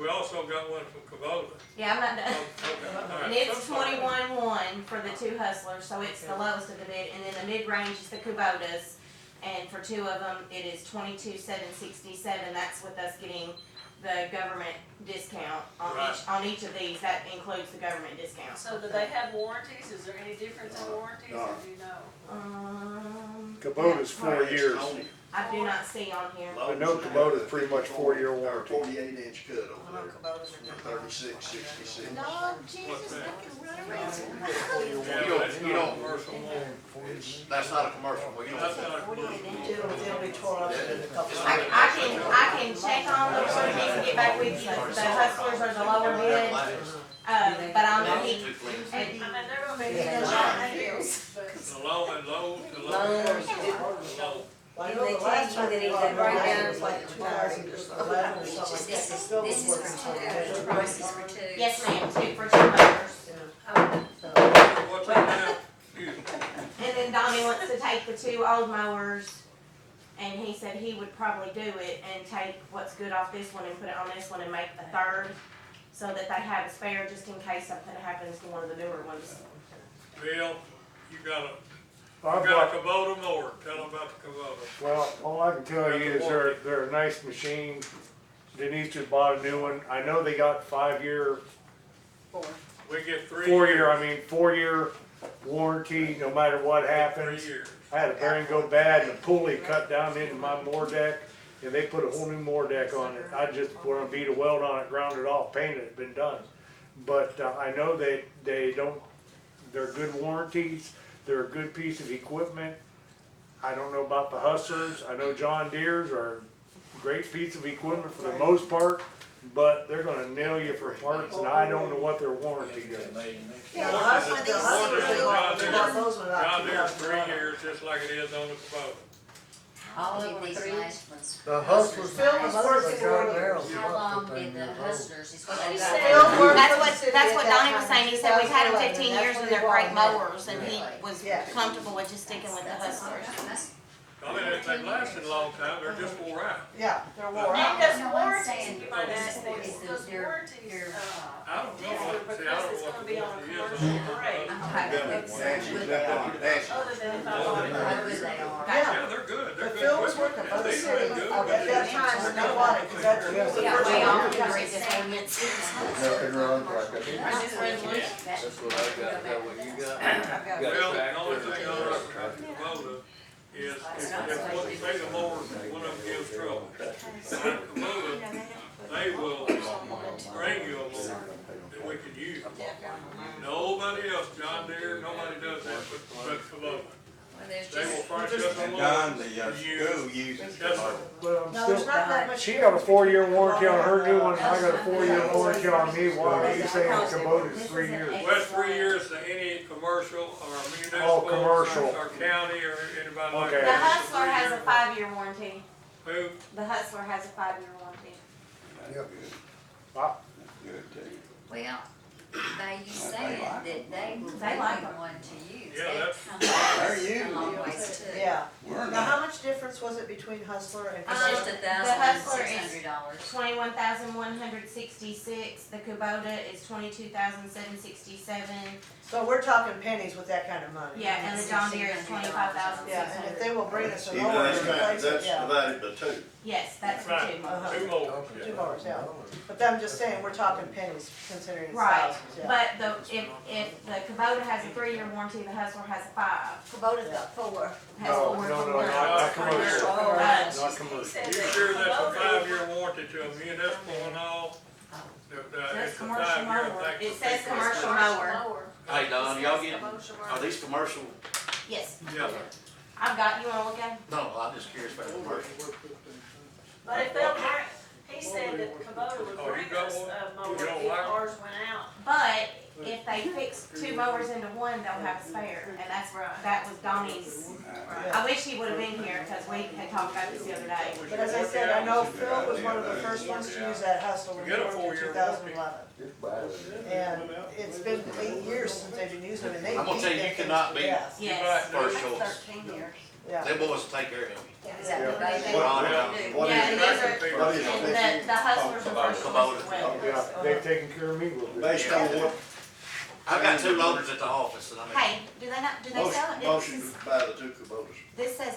also got one from Kubota. Yeah, I'm not done. Okay, all right. And it's 21.1 for the 2 Hustlers, so it's the lowest of the bid. And then the mid-range is the Kubotas, and for 2 of them, it is 22,767. That's with us getting the government discount on each of these. That includes the government discount. So do they have warranties? Is there any difference in warranties, or do you know? Kubota's 4 years. I do not see on here. I know Kubota's pretty much 4-year warranty. 48-inch cut over there. 36.66. No, Jesus, they can run around. You don't, that's not a commercial, well, you That's don't. not a- It'll be torn up in a couple. I can check on those warranties and get back with you. The Hustlers are the lower bid, but I'll know he. I mean, they're gonna be. The low and low, the low. I know the last time that they he brought had it right down, down it was like 2011 or something like that. This Still is working for on it. 2, price is for 2. Yes, ma'am, 2 for 2 mowers. What's that now? Excuse me. And then Donnie wants to take the 2 old mowers, and he said he would probably do it and take what's good off this one and put it on this one and make the 3rd, so that they have a spare just in case something happens to one of the newer ones. Bill, you got a I've got got, a Kubota mower, tell them about the Kubota. well, all I can tell you is they're a nice machine. Denise just bought a new one. I know they got 5-year, We get 3 4-year warranty, no matter what happens. 3 years. I had a bearing go bad and a pulley cut down into my mower deck, and they put a whole new mower deck on it. I just put a bead of weld on it, ground it off, painted it, been done. But I know they're good warranties, they're a good piece of equipment. I don't know about the Hustlers, I know John Deere's are a great piece of equipment for the most part, but they're gonna nail you for parts, and I don't know what their warranty is. Yeah, the Hustlers, they bought those without. John Deere's 3 years, just like it is on the Kubota. All of these last ones. The Hustlers, Phil was working they for got you. theirs. How long did the Hustlers, is what they He got? said- Phil worked That's for the what, city that's at what that Donnie was time, saying. He said we've had them 2011, 15 that's years when and they they're bought great them. mowers, and he was Yeah. comfortable with just sticking with the Hustlers. I mean, they've lasted a long time, they're just wore out. Yeah, they're wore And out. does No, I'm warranties, saying you might is ask them, is does their- warranties, their- I don't know differ what, see, I because don't it's know gonna what be the on a warranty is commercial on the grade? Nancy, you got one, Nancy. Other than if I How bought good it. they are. Yeah, they're good, they're But good. Phil was working for the These city are good. at that time when they bought it, cause that's the first Yeah, we all one. can read this ordinance. Nothing wrong like it. This resolution. That's what I got, is that what you got? Well, the only thing I like about the Kubota is if what say the mower, one of them gives trouble. Like Kubota, they will bring you a mower that we can use. Nobody else, John Deere, nobody does that but Kubota. They will furnish us a And mower. Don, the to use. school uses Yes, the sir. But I'm No, there's still, not that much. she got a 4-year warranty on her new one, and I got a 4-year warranty on me. Why are you saying Kubota's 3 years? Well, it's 3 years to any commercial or municipal. Oh, commercial. Or county or anybody like Okay. The that. Hustler has a 5-year warranty. Who? The Hustler has a 5-year warranty. Good too. Well, by you saying that they will be like the one to use, Yeah, that that's- comes They're a long using ways too. Yeah. We're Now, how not. much difference difference was it between Hustler and? It's just The Hustler is $1,600. $21,166, the Kubota is $22,767. So we're talking pennies with that kind of money. Yeah, and the John Deere is $25,600. Yeah, and if they will bring us a You mower know, to that's replace it, that's yeah. divided by two. Yes, that's the Right. two mowers. Two mowers, yeah. Two mowers, yeah. But I'm just saying, we're talking pennies considering it's Right, thousands, yeah. but if the Kubota has a 3-year warranty, the Hustler has a 5. Kubota's got 4. Has No, 4 no, for no, one. not commercial. Oh, Not commercial. You sure that's a 5-year warranty to a municipal and all? Says It's a commercial 5-year, I mower. think. It says commercial mower. Hey, Don, y'all get, are these commercial? Yes. Yeah. I've got, you wanna look at 'em? No, I'm just curious about commercial. But if they'll bring, he said that Kubota would Oh, you bring got us one? a You mower don't if like 'em? ours went out. But if they fix 2 mowers into one, they'll have a spare, and that was Donnie's. I wish he would've been here, cause we had talked about this the other day. But as I said, I know Phil was one of the first ones to use that Hustler when We got a we were in 4-year 2011. And it's been 8 years since they've been using them, and they I'm gonna tell you, beat you them cannot things to beat death. Yes. First choice. 13 years. Yeah. Them boys will take care of you. Is that the baby? What- Ron, what Yeah, is and it? these What is are, it? and the Hustlers are first choice as well. Yeah, they've taken care of me with it. Based on what, I've got 2 loaders at the office and I mean. Hey, do they sell it? motion to buy the two Kubotas. This says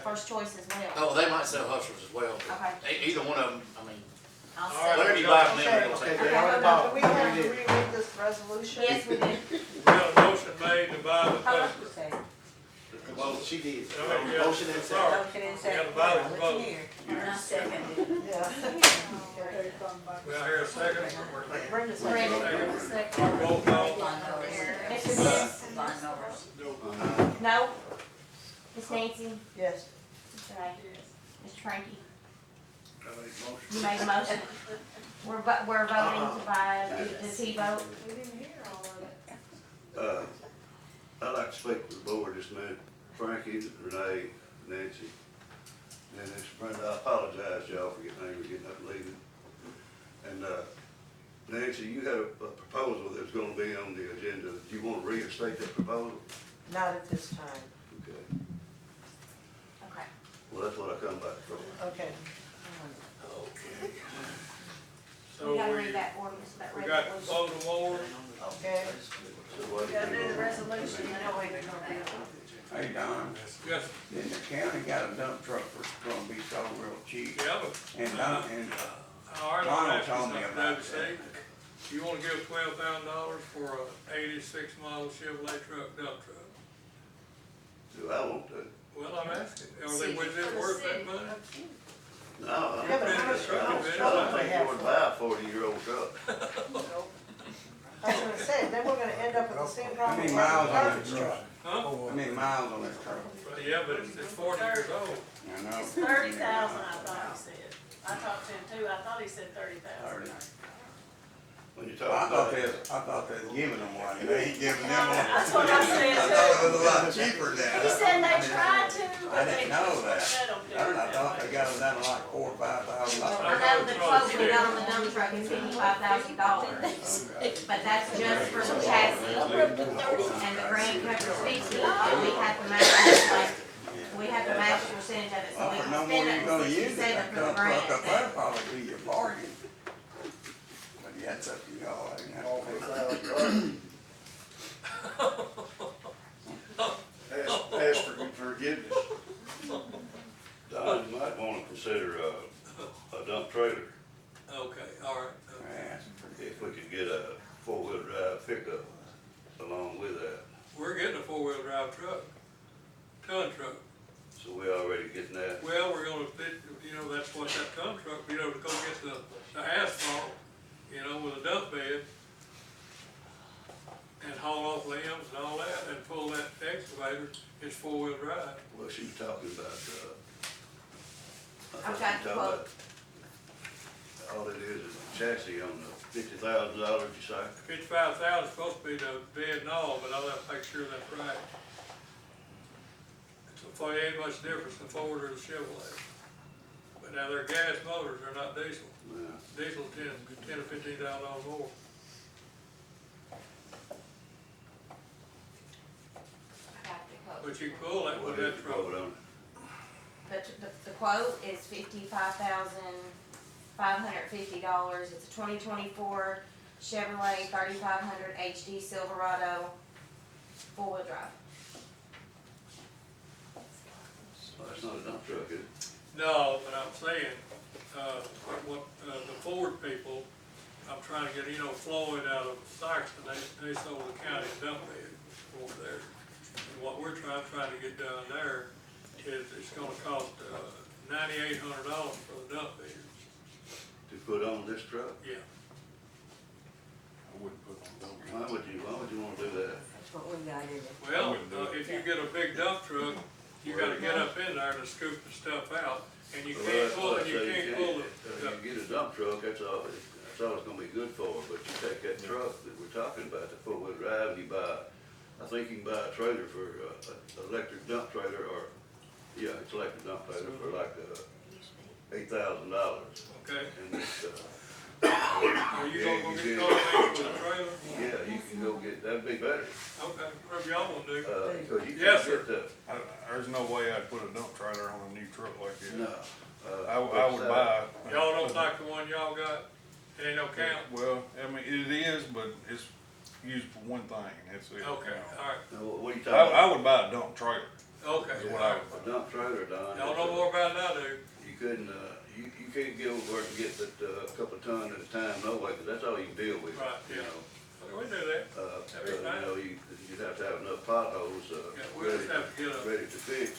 first choice as well. Oh, they might sell hustlers as well. Okay. Either one of them, I mean, I'll All sell right. it. whatever you buy from them, Okay, they're gonna take okay, care of hold on, do we have to reread this resolution? Yes, we do. We got a motion made to buy the Hustler. Well, she did. Yeah. Motion and second. Sorry. We got to buy the Kubota. And I seconded it. Yeah. We out here a second. Brenda's Brenda, Roll call. Mr. Dennis? Lawn mowers. No? Miss Nancy? Yes. Mr. Ray? Mr. Frankie? I made a motion. You made a motion? We're voting to buy, does he vote? We didn't hear all of it. I'd like to speak with the board just a minute. Frankie, Renee, Nancy, and then Brenda, I apologize y'all for getting angry, getting up and leaving. And, Nancy, you had a proposal that's gonna be on the agenda. Do you wanna reinstate that proposal? Not at this time. Okay. Okay. Well, that's what I come back for. Okay. So We gotta read that ordinance, that we got resolution. Kubota mowers. Okay. So what We gotta do the resolution, you know, we're gonna be. Hey, Don, Yes, then the county got a dump truck that's gonna be sold real cheap. yeah, but. And Don, and All right, Ronald I'll ask you told me something, about WC. You wanna give $12,000 for a 86-model Chevrolet truck, dump truck? Do I want to? Well, I'm asking, are they, was it worth that money? No, Yeah, but how much- I don't think you would buy a 40-year-old truck. I was gonna say, then we're gonna end up with the same how problem many we had miles with the on garbage this truck. truck? Huh? How many miles on this truck? Well, yeah, but it's 40 years old. I know. It's 30,000, I thought he said. I talked to him too, I thought he said 30,000. 30. When you I talk thought about I thought they was giving them one, they ain't giving them one. That's what I said I thought it was a lot too. cheaper than He said they tried to, I but they didn't know just, that. they don't do Darn, I it thought that they way. got them down to like $4,000 or $5,000. I know the quote we got on the dump truck is $55,000, but that's just for the chassis. And the grant covers 50, and we have to match, we have to match the percentage of it, so Well, we for can no more spend you're it gonna at use it, 67 that for the dump truck up grant. there probably be your bargain. But yeah, that's up to y'all, I didn't have to pay for that. Ask for forgiveness. Don, you might wanna consider a dump trailer. Okay, all right. Yeah. If we could get a 4-wheel drive pickup along with that. We're getting a 4-wheel drive truck, ton truck. So we already getting that. Well, we're gonna, you know, that's what that ton truck, be able to go get the asphalt, you know, with a dump bed and haul off limbs and all that and pull that excavator, it's 4-wheel drive. Well, she was talking about, I've got the quote. all it is a chassis on the $50,000, you say? 55,000 is supposed to be the bed and all, but I'll have to make sure that's right. So it ain't much difference in Ford or the Chevrolet. But now they're gas motors, they're not diesel. Yeah. Diesel $10,000 or $15,000 more. I got the quote. But you can pull that with What is that the truck. quote on it? But to quote is $55,550. It's a 2024 Chevrolet 3500 HD Silverado, four-wheel drive. Well, that's not a dump truck, is it? No, but I'm saying, the Ford people, I'm trying to get, Floyd out of Saxton, they sold the county dump bed over there. And what we're trying to get done there is it's gonna cost, $9,800 for the dump bed. To put on this truck? Yeah. I wouldn't put on dump. Why would you wanna do that? That's what we got in it. Well, if you get a big dump truck, you gotta get up in there to scoop the stuff out, and you can't pull it, you can't pull it. You get a dump truck, that's all it's gonna be good for, but you take that truck that we're talking about, the four-wheel drive, you buy, I think you can buy a trailer for, an electric dump trailer, or, yeah, it's electric dump trailer for like, $8,000. Okay. And it's, Are you gonna go get called with a trailer? yeah, you can go get, that'd be better, Okay, whatever y'all wanna do. because you Yes, can't sir. get There's no way I'd put a dump trailer on a new truck like this. no. I would buy. Y'all don't like the one y'all got? It ain't no count? Well, I mean, it is, but it's used for one thing, that's it. Okay, alright, Now, what are you talking about? I would buy a dump trailer. okay. Is what I would A dump trailer, Don. Y'all know more about it than I do. You couldn't, you can't get over and get that, couple of ton at a time, no way, 'cause that's all you can deal with. Right, you yeah. know. Okay, we do that. That'd be fine. You'd have to have enough potholes, Yeah, we'll just have to get a, ready to fix.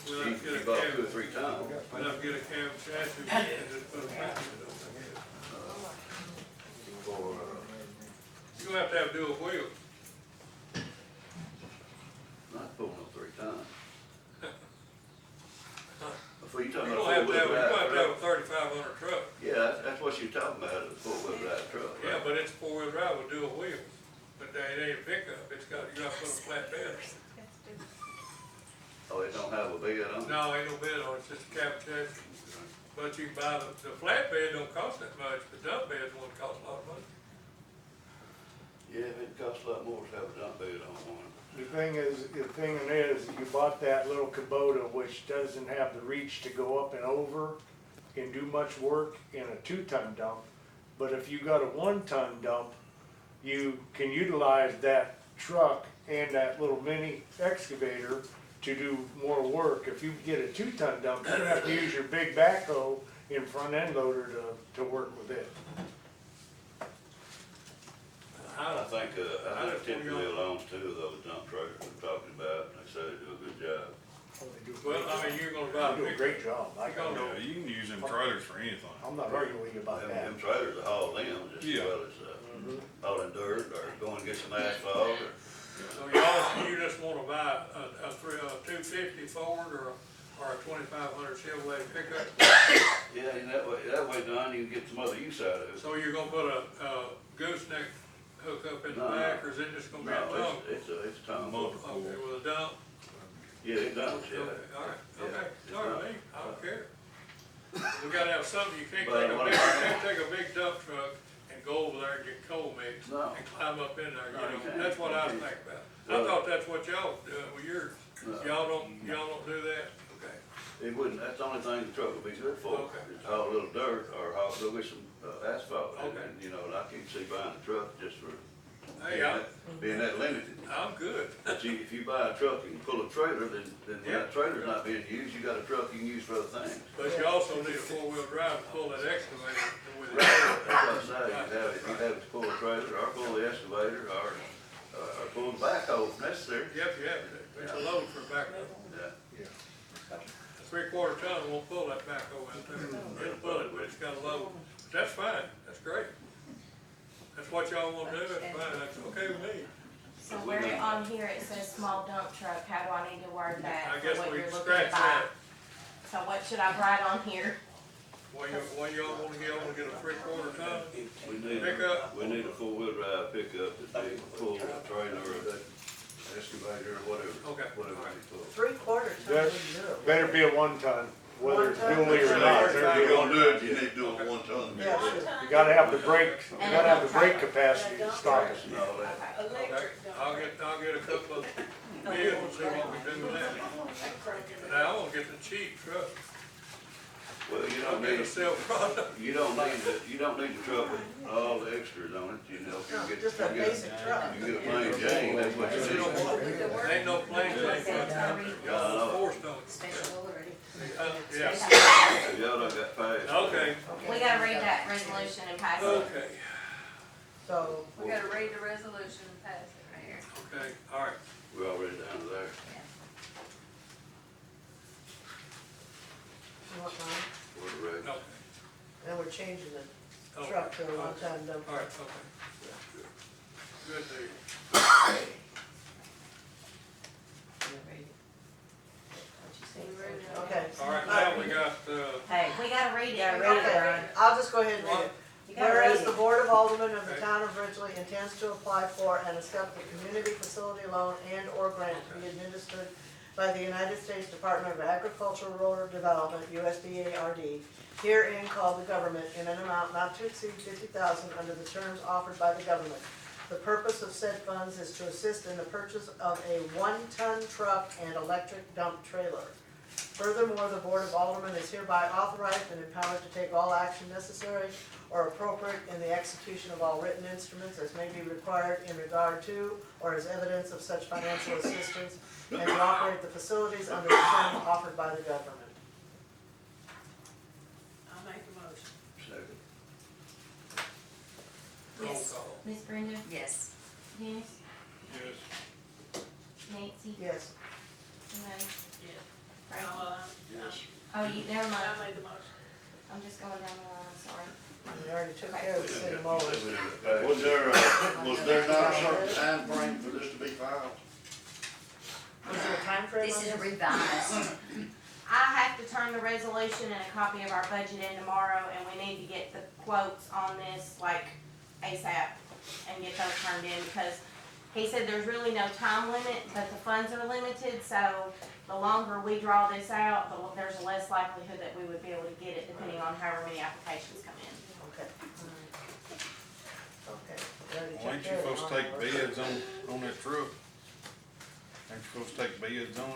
we'll have to You get a bought cab, 2 or 3 times. we'll have to get a cab chassis and just put a cab in it. For, You're gonna have to dual wheels. not pulling them 3 times. Before you You're talking gonna about have to four-wheel have, drive a 3,500 truck. Yeah, that's what you're talking about, a four-wheel drive truck, right? Yeah, but it's four-wheel drive with dual wheels. But it ain't a pickup, you gotta put a flat bed on it. Oh, it don't have a bed on it? No, ain't no bed on it, it's just a cab chassis. But you can buy the flat bed don't cost that much, the dump bed's one that costs a lot of money. Yeah, it costs a lot more to have a dump bed on one. The thing is, you bought that little Kubota, which doesn't have the reach to go up and over and do much work in a 2-ton dump. But if you got a 1-ton dump, you can utilize that truck and that little mini excavator to do more work. If you get a 2-ton dump, you're gonna have to use your big backhoe and front end loader to work with it. I think typically owns 2 of those dump trailers I'm talking about, and they say they do a good job. Well, I mean, you're gonna buy a They do a pickup. great job. Yeah, you can use them trailers for anything. I'm not arguing with you about that. Them trailers will haul them just as Yeah. well as, hauling dirt, or going and get some asphalt, or. So you just wanna buy a 250 Ford or a 2,500 Chevrolet pickup? Yeah, and that way, Don, you can get some other use out of it. So you're gonna put a gooseneck hook up in the No. back, or is it just gonna be a No, dump? it's a tongue. Okay, with a dump? Yeah, it does, yeah. Okay, alright, Yeah, okay, it's sorry, not- me, I don't care. We gotta have something, you can't But take what you I- can't take a big dump truck and go over there and get coal mix No. and climb up in there, No, you you know, can't. that's what I was You can't. thinking about. I Well- thought that's what y'all was doing with yours. No. Y'all don't do that? Okay. It wouldn't, that's the only thing the truck would be good for. Okay. Is haul a little dirt, or go get some asphalt. Okay. And, you know, and I can't see buying a truck just for Hey, being that limited. I'm good. But if you buy a truck and you pull a trailer, then when Yeah. that trailer's not being used, you got a truck you can use for other things. But you also need a four-wheel drive to pull that excavator with it. That's what I say, you have it to pull a trailer, or pull the excavator, or pull the backhoe if necessary. Yep, you have to, it's a load for a backhoe. Yeah. A 3/4 ton won't pull that backhoe out there. It'll pull it, but it's got a load. That's fine, that's great. That's what y'all wanna do, that's fine, that's okay with me. So where on here it says small dump truck, how do I need to word that I for guess what we you're can looking to scratch buy? that. So what should I write on here? What y'all wanna get a 3/4 ton? We need a four-wheel drive pickup that they pull a trailer or that excavator or whatever. Okay. Whatever they pull. 3/4 ton That would do it. better be a 1-ton, whether it's 1 ton? dually or not. If Better be you're a gonna 1 do it, you need to do it 1 ton. Yeah, sure. You gotta have the brake capacity to stop it. And all that. Okay, I'll get a couple of bids and see what we do with that. Now, I wanna get the cheap truck. Well, you don't Get need, a sell product. you don't need the truck with all the extras on it, you know, if No, you get, just a basic truck. you get a plain Jane, that's what you need. Ain't no plain Jane, Yeah, I know. forced on it. Special order. Yeah, Y'all done got passed. okay, We gotta read that resolution and pass it. okay, So, We gotta read the resolution and pass it right here. okay, all right. We're already down to there. you want mine? We're ready. Okay. And we're changing the Okay. truck to a one-ton dump. All right, okay. Good deal. Okay. All right, now we got, Hey, we gotta read it. Yeah, read it. I'll just go ahead and read it. You gotta read Whereas it. the Board of Aldermen of the Okay. town of Ridgely intends to apply for and accept the community facility loan and/or grant to be administered by the United States Department of Agricultural Rural Development, USDA RD, herein called the government in an amount not to exceed $50,000 under the terms offered by the government. The purpose of said funds is to assist in the purchase of a one-ton truck and electric dump trailer. Furthermore, the Board of Aldermen is hereby authorized and empowered to take all action necessary or appropriate in the execution of all written instruments as may be required in regard to or as evidence of such financial assistance and to operate the facilities under the terms offered by the government. I'll make a motion. Second. roll Yes. call. Miss Brenda, Yes. Dennis, Yes. Nancy, Yes. Renee, Yes. Frankie. Yes. Oh, you, never mind. I made the motion. I'm just going down the line, sorry. We already took care of the city mowers. Was there not a certain time frame for this to be filed? Was there a time frame This on is this? revised. I have to turn the resolution and a copy of our budget in tomorrow, and we need to get the quotes on this, like, ASAP, and get those turned in, because he said there's really no time limit, but the funds are limited, so the longer we draw this out, there's a less likelihood that we would be able to get it, depending on however many applications come in. Okay. Okay. We already Well, took ain't you care of the supposed to take lawnmowers. bids on that truck? Ain't you supposed to take bids on it?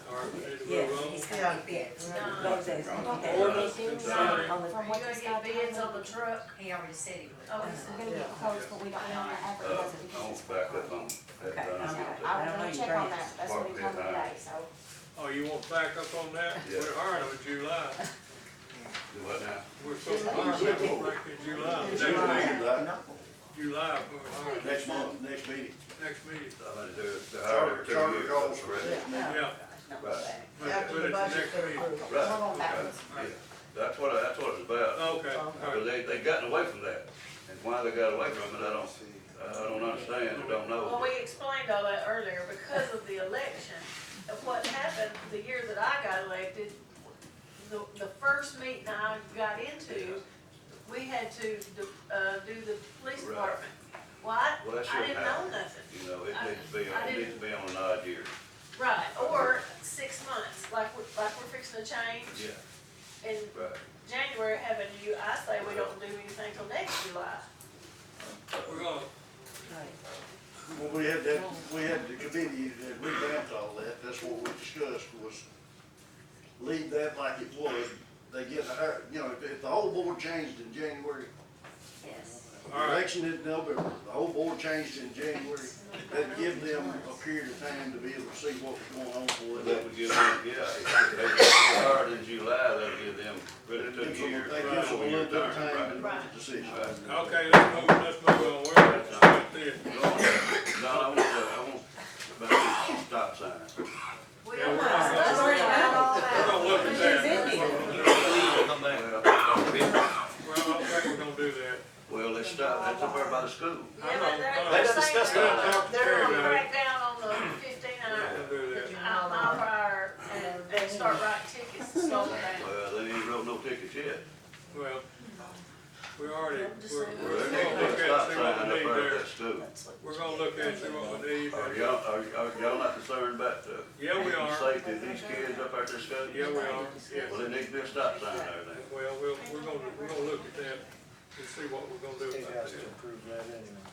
All right, we need to Yeah, move on. he's Yeah. got bids. Ordinance and From Are what you this gonna guy get bids told on the me. truck? He already said he would. Okay. We're gonna get quotes, but we don't know how to advertise it I because want it's. to back up on that. I was gonna check on that, that's what he told me today, so. Oh, you want to back up on that? Yeah. We're hiring in July. Do what now? We're supposed to hire people back in July. In Next July. meeting, July, we're hiring. Next month, next meeting. Next meeting. I'm gonna do it, the hire every 2 Charter years. calls for Right. it. Yeah. Right. After Put the it budget's next been meeting. approved. Right, Hold on okay, backwards. yeah, that's what it's about. Okay, all But right. they gotten away from that, and why they got away from it, I don't understand, I don't know. Well, we explained all that earlier, because of the election, of what happened the year that I got elected, the first meeting I got into, we had to, do the police Right. department. Well, Well, that I should didn't know happen. nothing. You know, it I- needs to be, I it needs to be on an odd year. Right, or 6 months, like we're fixing to change. Yeah. In Right. January, having you, I say we don't do anything till next July. We're gonna, Well, we had the committee that revamped all that, that's what we discussed, was leave that like it was. They get, you know, if the whole board changed in January, Yes. all right. election in November, the whole board changed in January, that'd give them a period of time to be able to see what was going on for Well, it. that would give them, yeah, if they start in July, that'll give them really 2 years. They give them a little bit of time to Right. make the decision. Okay, let's move on. We're gonna start this. No, I want about these stop signs. We Yeah, don't we're have, gonna- let's worry about all We're that. gonna look at that. Come back. Well, I don't think we're gonna do that. Well, they stop, that's up there by the school. Yeah, but they're Let's saying discuss they're that. gonna crack down on the 15-hour We'll do that. mile per hour and start writing tickets and slow it down. Well, they ain't wrote no tickets yet. Well, we're already, I'm just we're saying. Well, gonna they look need to at, put a stop see sign what up we need there at there. that school. We're gonna look at, see what we need. Are y'all not concerned about the Yeah, we are. safety of these kids up at their school? Yeah, we are, yes. Well, there needs to be a stop sign there then. Well, we're gonna look at that and see what we're gonna do about that. approve that anyway.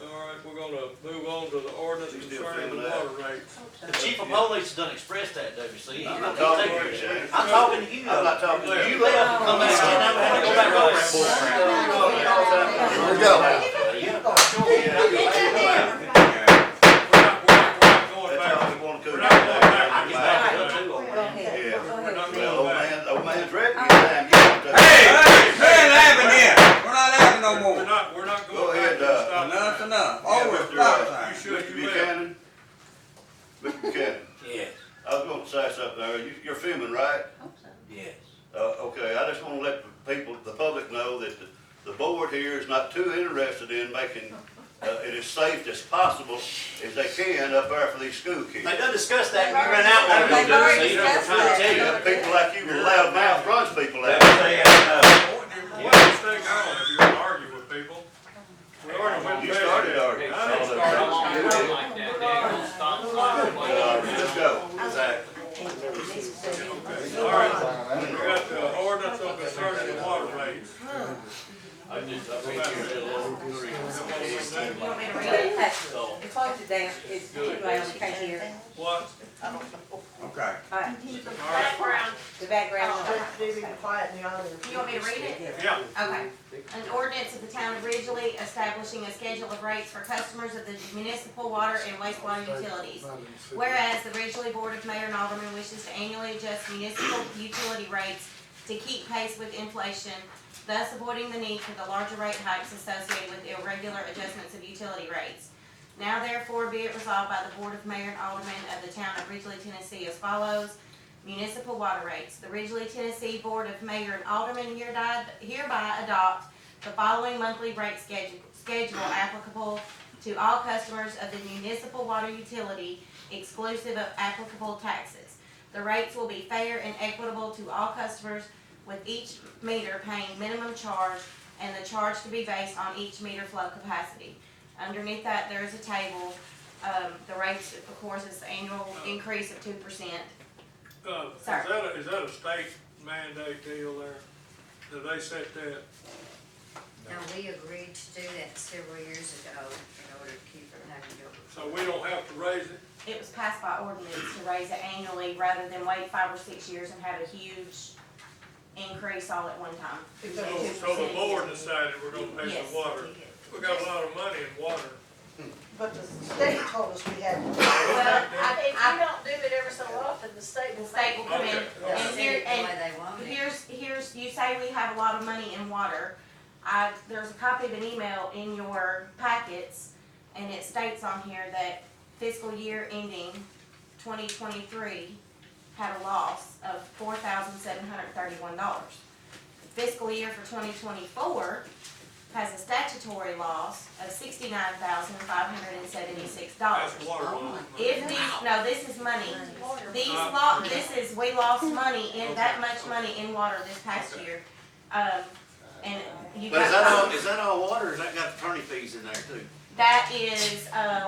All right, we're gonna move on to the ordinance You still concerning the feeling that? water rates. The chief of police done expressed that, WC. I'm not talking to you, Shane. I'm talking to you. I'm not talking to you. You left and come back in, I'm gonna go back over that Here we go. That's all we want to do. We're not going back. Yeah. We're not Well, going back. old man's ready this time. You want to- Hey, laughing here. We're not laughing no more. We're not Go going back ahead, to the stop. Enough's enough. Yeah, Over, Mr. stop You sign. should, Mr. you left. Buchanan? Mr. Buchanan, Yes, I was gonna say something there. You're filming, right? yes. Okay, I just wanna let the people, the public know that the board here is not too interested in making it as safe as possible as they can up there for these school kids. They done discussed that, and we ran out one of They've them, already so you know, we're trying to tell you. People like you with loud mouth runs people out. Why don't you stay gone if you're gonna argue with people? We already went You past started that. arguing. I didn't start it. Let's go. Exactly. All right, we got the ordinance on concerning the water rates. I just, You want me to read it? Close it down, it's too loud, you can't hear. What? Okay. Background. The background. Just be quiet in the audience. You want me to read it? Yeah. Okay. An ordinance of the town of Ridgely establishing a schedule of rates for customers of the municipal water and wastewater utilities. Whereas the Ridgely Board of Mayor and Aldermen wishes to annually adjust municipal utility rates to keep pace with inflation, thus avoiding the need for the larger rate hikes associated with irregular adjustments of utility rates. Now therefore be it resolved by the Board of Mayor and Aldermen of the town of Ridgely, Tennessee as follows. Municipal water rates. The Ridgely, Tennessee Board of Mayor and Aldermen hereby adopt the following monthly rate schedule applicable to all customers of the municipal water utility exclusive of applicable taxes. The rates will be fair and equitable to all customers, with each meter paying minimum charge and the charge to be based on each meter flow capacity. Underneath that, there is a table. The rates, of course, is the annual increase of 2%. Is that a state mandate deal there? Did they set that? Now, we agreed to do that several years ago in order to keep from having to. So we don't have to raise it? It was passed by ordinance to raise it annually rather than wait 5 or 6 years and have a huge increase all at one time. So the board decided we're gonna pay Yes. the water. We got a lot of money in water. But the state told us we had to. Well, If you don't do it every so often, the state The will. state will come in, Okay. and here, The way and they want it. here's, you say we have a lot of money in water. There's a copy of an email in your packets, and it states on here that fiscal year ending 2023 had a loss of $4,731. Fiscal year for 2024 has a statutory loss of $69,576. That's water loss. If these, no, this is money. We lost money in, that much money in water this past year. And you But got. is that all water, or has that got attorney fees in there too? That is,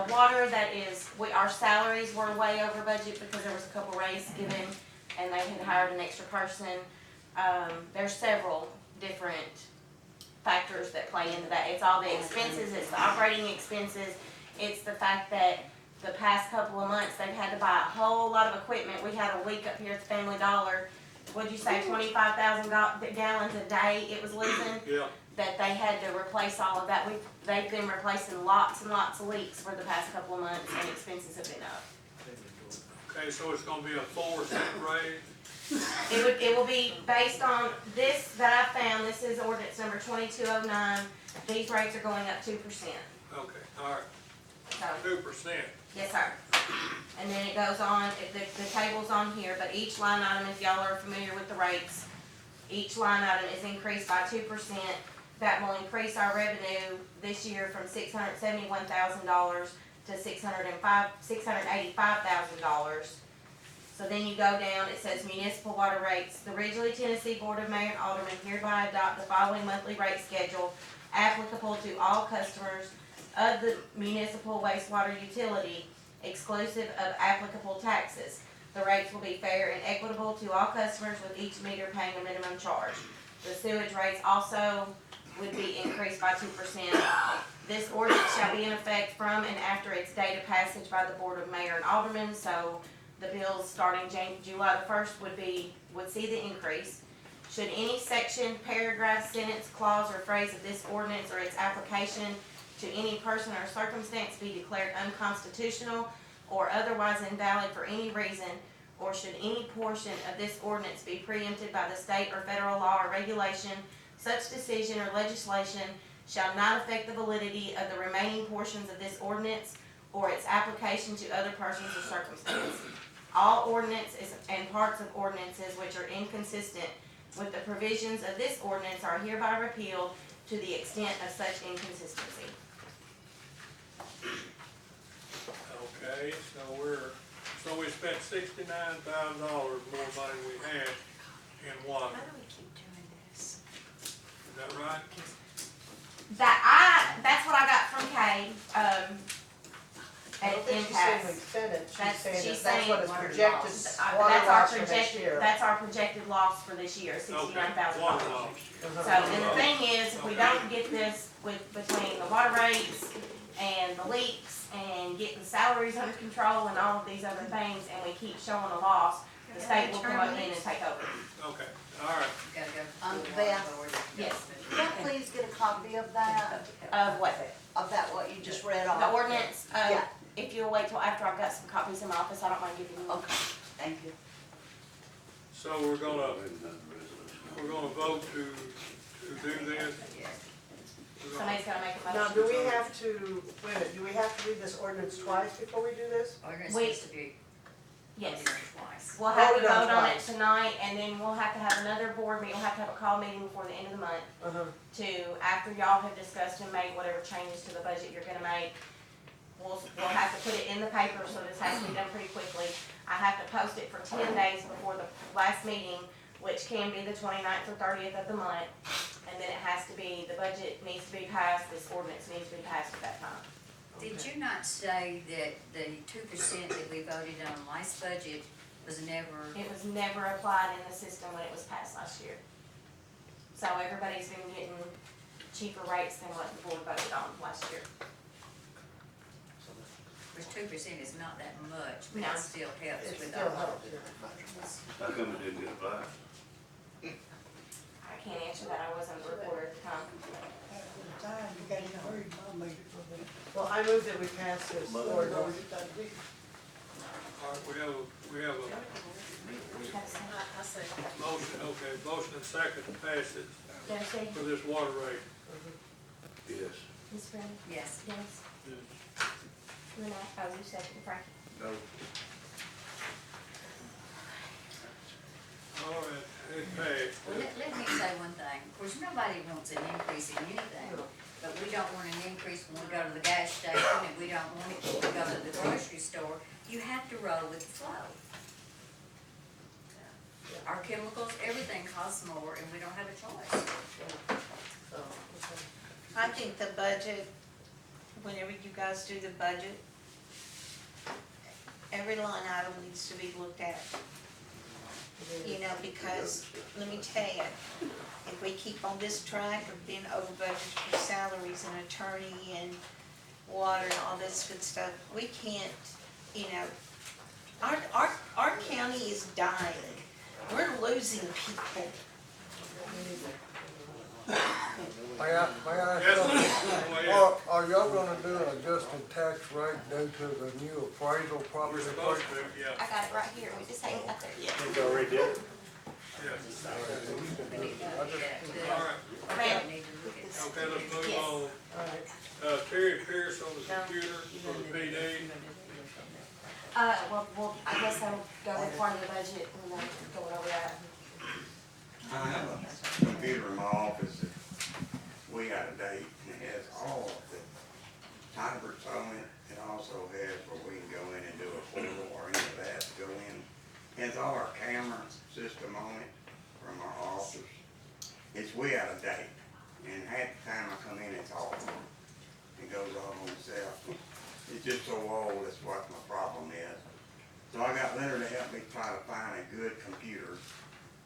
water, that is, our salaries were way over budget because there was a couple raises given and they had hired an extra person. There's several different factors that play into that. It's all the expenses, it's the operating expenses, it's the fact that the past couple of months, they've had to buy a whole lot of equipment. We had a leak up here at the Family Dollar. What'd you say, 25,000 gallons a day it was losing? Yeah. That they had to replace all of that. They've been replacing lots and lots of leaks for the past couple of months, and expenses have been up. Okay, so it's gonna be a 4% raise? It will be based on this that I found. This is ordinance number 2209. These rates are going up 2%. Okay, all right, So, 2%. yes, sir. And then it goes on, the table's on here, but each line item, if y'all are familiar with the rates, each line item is increased by 2%. That will increase our revenue this year from $671,000 to $685,000. So then you go down, it says municipal water rates. The Ridgely, Tennessee Board of Mayor and Aldermen hereby adopt the following monthly rate schedule applicable to all customers of the municipal wastewater utility exclusive of applicable taxes. The rates will be fair and equitable to all customers, with each meter paying a minimum charge. The sewage rates also would be increased by 2%. This ordinance shall be in effect from and after its date of passage by the Board of Mayor and Aldermen, so the bills starting July the 1st would see the increase. Should any section, paragraph, sentence, clause, or phrase of this ordinance or its application to any person or circumstance be declared unconstitutional or otherwise invalid for any reason, or should any portion of this ordinance be preempted by the state or federal law or regulation, such decision or legislation shall not affect the validity of the remaining portions of this ordinance or its application to other persons or circumstances. All ordinances and parts of ordinances which are inconsistent with the provisions of this ordinance are hereby repealed to the extent of such inconsistency. Okay, so we spent $69,000 more money we had in water. Why do we keep doing this? Is that right? That's what I got from Kay, I don't think she's saying we spent it, she's saying that's what is projected, water that's our loss for next projected, year. that's our projected loss for this year, $69,000. Water loss. So, and the thing is, if we don't get this between the water rates and the leaks and getting the salaries under control and all of these other things, and we keep showing a loss, the state will come up in and take over. Okay, all right. Gotta go. Beth, Yes. can I please get a copy of that, Of what? of that what you just read off? The ordinance, Yeah. if you'll wait till after I've got some copies in my office, I don't mind giving you. Okay, thank you. So we're gonna vote to do this. Somebody's gotta make a motion. Now, do we have to, wait a minute, do we have to read this ordinance twice before we do this? Ordinance We- needs to be Yes. voted on twice. We'll have to Voted on vote on it twice. tonight, and then we'll have to have another board meeting, we'll have to have a call meeting before the end of the month to, after y'all have discussed and made whatever changes to the budget you're gonna make. We'll have to put it in the paper, so this has to be done pretty quickly. I have to post it for 10 days before the last meeting, which can be the 29th or 30th of the month. And then it has to be, the budget needs to be passed, this ordinance needs to be passed at that time. Did you not say that the 2% that we voted on last budget was never? It was never applied in the system when it was passed last year. So everybody's been getting cheaper rates than what the board voted on last year. Which 2% is not that much, but No. it still helps It with still our. helps. How come it didn't get applied? I can't answer that, I wasn't a reporter at the time. You got in a hurry, Mom made it for them. Well, I move that we pass this ordinance. All right, we have a motion, okay, motion and second to pass it Darcy? for this water rate. Yes. Ms. Brenda? Yes. Dennis? Renee? Oh, you second, Frankie? No. All right, it passed. Well, let me say one thing, of course, nobody wants an increase in anything, but we don't want an increase when we go to the gas station, and we don't want it when we go to the grocery store. You have to roll with the flow. Our chemicals, everything costs more, and we don't have a choice. I think the budget, whenever you guys do the budget, every line item needs to be looked at. You know, because, let me tell you, if we keep on this track of being over budget for salaries and attorney and water and all this good stuff, we can't, you know, our county is dying. We're losing people. May I ask Yes, something? go ahead. Are y'all gonna do an adjusted tax rate due to the new appraisal We're property? supposed to, yeah, I got it right here, we just ain't got there yet. You already did it? yeah. We need to look at All right, Ma'am. need to look at. okay, let's move Yes. on. Terry Pierce on the computer for the PD. Well, I guess I'll go with part of the budget and then going over that. I have a computer in my office that we got a date, and it has all of the timers on it. It also has where we can go in and do a portal or any of that to go in. It has all our camera system on it from our office. It's way out of date, and half the time I come in, it's off. It goes off on itself. It's just so old, that's what my problem is. So I got Leonard to help me try to find a good computer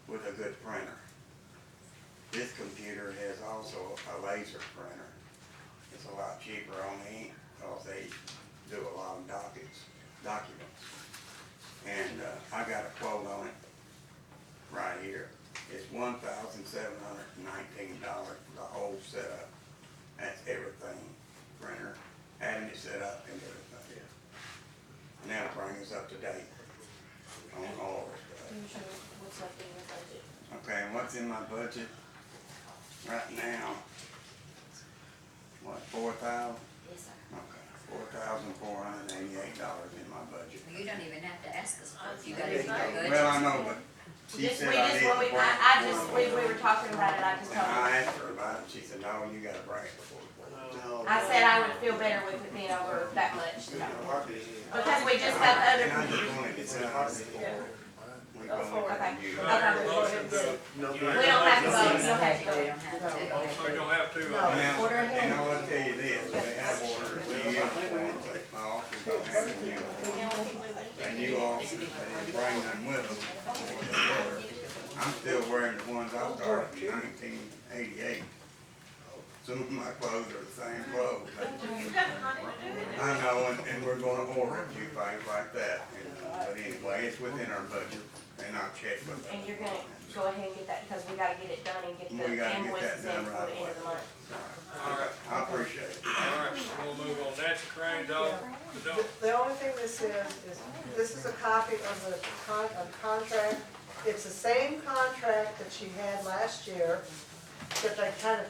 with a good printer. This computer has also a laser printer, it's a lot cheaper on the ink, cause they do a lot of documents. And, I got a quote on it right here. It's $1,719 for the whole setup. That's everything, printer, having it set up and everything. And that'll bring us up to date on all of it. What's up in your budget? Okay, and what's in my budget right now? What, 4,000? Yes, sir. Okay, $4,488 in my budget. Well, you don't even have to ask us for it, you got it in your budget. Well, I know, but she Just, said we I just, need when to we, break. we were talking about it, I just And told her. I asked her about it, she said, no, you gotta break before we put it. I said I would feel better with it being over that much, so. Because we just got the other. And I just wanted to tell her before we go Okay. into you. Okay. We don't have to vote, you don't have to We go. don't have to. So you don't have to, Now, and I will tell you this, they have ordered a new uniform, but my office don't have a uniform. A new officer, they didn't bring them with them. I'm still wearing the ones I started in 1988. Some of my clothes are the same clothes. I know, and we're gonna order a few things like that. But anyway, it's within our budget, and I'll check with them. And you're gonna go ahead and get that, because we gotta get it done and get the We gotta get invoices that in done for the right end of the away. month. alright, I appreciate it. alright, we'll move on, that's a crane dog, the dog. The only thing this is this is a copy of the contract. It's the same contract that she had last year, except I kind of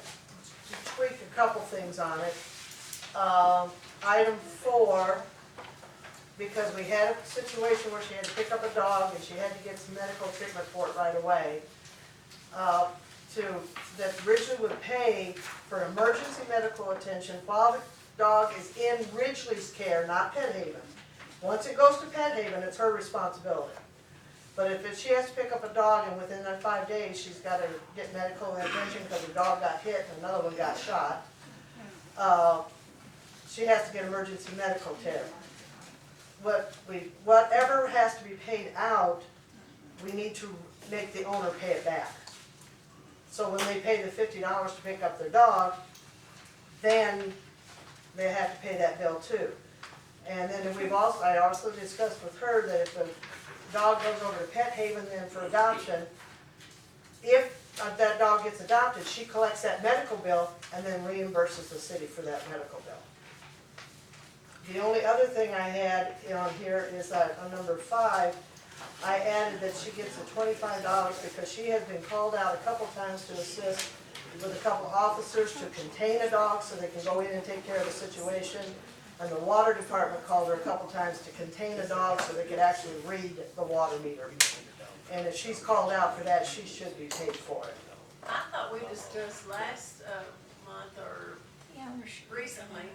tweaked a couple things on it. Item 4, because we had a situation where she had to pick up a dog and she had to get some medical treatment for it right away. That originally would pay for emergency medical attention while the dog is in Ridgely's care, not Pet Haven. Once it goes to Pet Haven, it's her responsibility. But if she has to pick up a dog and within that 5 days, she's got to get medical attention because the dog got hit and another one got shot, she has to get emergency medical care. Whatever has to be paid out, we need to make the owner pay it back. So when they pay the $50 to pick up their dog, then they have to pay that bill too. And then I also discussed with her that if the dog goes over to Pet Haven then for adoption, if that dog gets adopted, she collects that medical bill and then reimburses the city for that medical bill. The only other thing I had on here is that on number 5, I added that she gets the $25 because she has been called out a couple times to assist with a couple officers to contain a dog so they can go in and take care of the situation. And the water department called her a couple times to contain a dog so they could actually read the water meter. And if she's called out for that, she should be paid for it. I thought we discussed last month or recently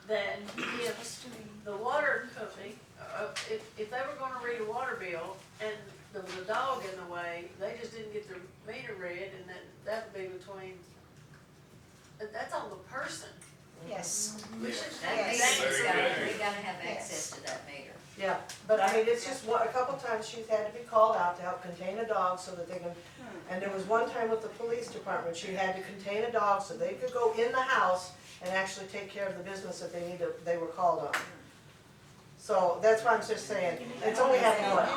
that if the water company, if they were gonna read a water bill and there was a dog in the way, they just didn't get their meter read, and then that would be between, that's on the person. Yes. We should That have meter's that. we gotta have access to that meter. Yeah, but I mean, it's just a couple times she's had to be called out to help contain a dog so that they can, and there was one time with the police department, she had to contain a dog so they could go in the house and actually take care of the business that they were called on. So that's why I'm just saying, it's only happened,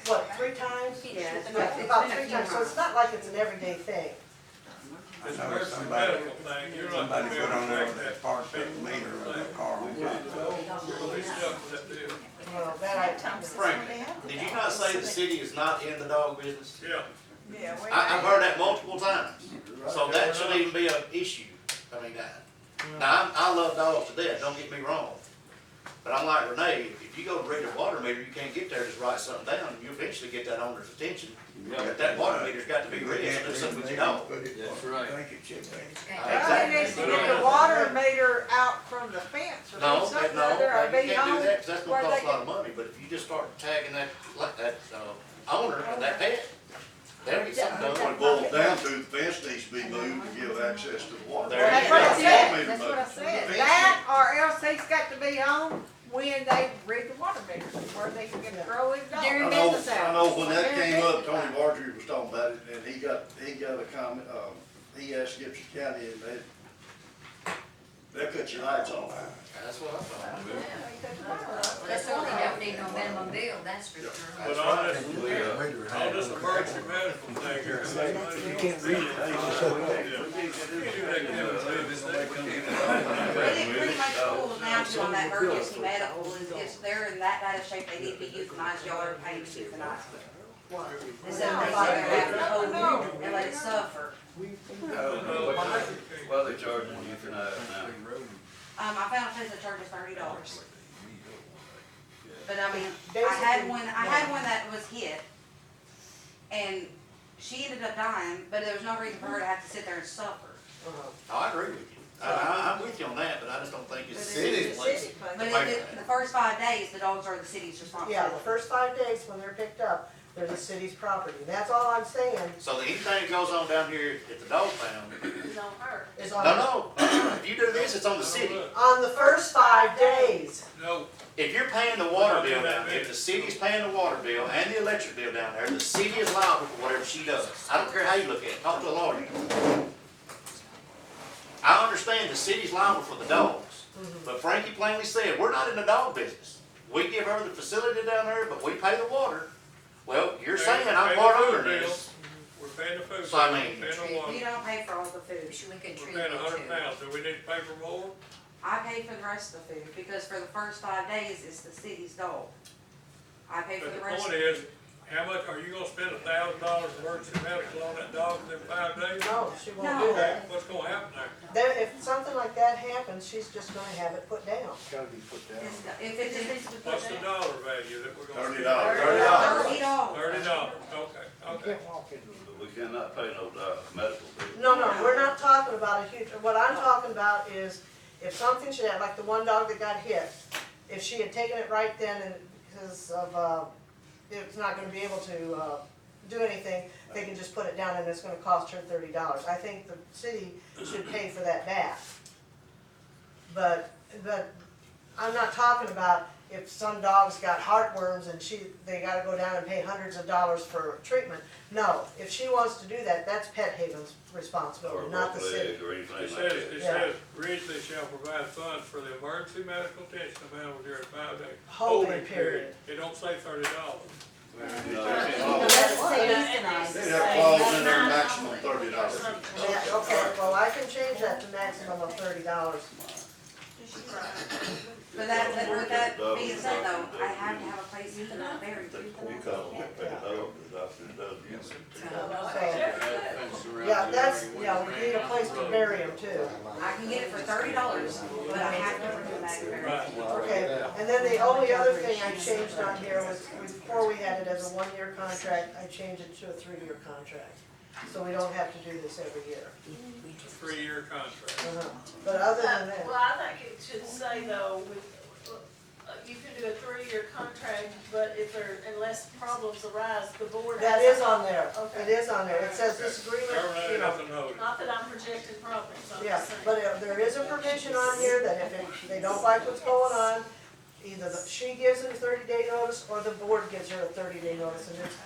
what, 3 times? Yeah. About 3 times, so it's not like it's an everyday thing. I know somebody put on there that parked that meter with that car on Well, that Frank, did you not say the city is not in the dog business? Yeah. I've heard that multiple times, so that shouldn't even be an issue. I mean, now, I love dogs to death, don't get me wrong. But I'm like Renee, if you go to read a water meter, you can't get there, just write something down, and you eventually get that owner's attention. But that water meter's got to be read, so do something with your dog. That's right. I think it should be. Exactly. They need to get the water meter out from the fence or No, do something no, other, or you be can't do home that, 'cause that's where gonna they cost a lot can. of money, but if you just start tagging that owner of that pet, they'll get something done. What it boils down to, the fence needs to be moved to give access to the water. There you That's go. what I said, Meter that's what I moved. said. Fence That, or else he's got to be on when they read the water meters, where they can throw his dog. I know when that came up, Tony Marjorie was talking about it, and he got a comment, he asked Gibson County, and They'll cut your lights off. That's what I thought. They certainly don't need no minimum bill, that's for sure. But on this emergency medical thing here. You can't read it. Pretty much boils down to on that emergency medical is if they're in that bad of shape, they need to be euthanized, y'all are paying to euthanize them. Instead of they have to hold you and let it suffer. Well, they charging you for that now. I found a place that charges $30. But I mean, I had one that was hit, and she ended up dying, but there was no reason for her to have to sit there and suffer. Oh, I agree with you. I'm with you on that, but I just don't think it's city's place. But the first 5 days, the dogs are the city's responsibility. Yeah, the first 5 days when they're picked up, they're the city's property. That's all I'm saying. So anything that goes on down here at the dog pound, It's on her. Is on. no, if you do this, it's on the city. On the first 5 days. No. If you're paying the water bill down there, if the city's paying the water bill and the electric bill down there, the city is liable for whatever she does. I don't care how you look at it, talk to a lawyer. I understand the city's liable for the dogs, but Frankie plainly said, we're not in the dog business. We give her the facility down there, but we pay the water. Well, you're saying I'm part owner of this. We're paying the food. So I mean, We're paying the water. You don't pay for all the food. We can treat We're paying it too. £100. Do we need to pay for more? I pay for the rest of the food, because for the first 5 days, it's the city's dog. I pay for But the the rest. point is, how much, are you gonna spend $1,000 emergency medical on that dog in them 5 days? No, she won't No. do that. What's gonna happen there? Then if something like that happens, she's just gonna have it put down. Gotta be put down. If it just needs to be put What's the down. dollar value that we're gonna? $30. $30. Okay. But we cannot pay no medical bill. No, we're not talking about a huge, what I'm talking about is if something should happen, like the one dog that got hit, if she had taken it right then and because of, it's not gonna be able to, do anything, they can just put it down and it's gonna cost her $30. I think the city should pay for that bath. But I'm not talking about if some dog's got heartworms and they gotta go down and pay hundreds of dollars for treatment. No, if she wants to do that, that's Pet Haven's responsibility, not the city. Or anything It like says, that. it says, Ridgely shall provide funds for the emergency medical attention of animals during 5 day Holding period. It don't say $30. They'd have clause in there, maximum $30. Yeah, okay, well, I can change that to maximum of $30. But with that being said though, I have to have a place for that buried. You call them, pay the dog, the doctor does use it. Yeah, we need a place to bury them too. I can get it for $30, but I have to bring it back and bury it. Okay, and then the only other thing I changed on here was, before we had it as a 1-year contract, I changed it to a 3-year contract. So we don't have to do this every year. It's a 3-year contract. But other than that, Well, I think it should say though, you can do a 3-year contract, but unless problems arise, the board. that has is on there. Okay. It is on there. It says this agreement, Terminated at the notice. Not that I'm projecting problems, I'm yeah, just saying. but there is a provision on here that if they don't like what's going on, either she gives it a 30-day notice or the board gives her a 30-day notice, and it's.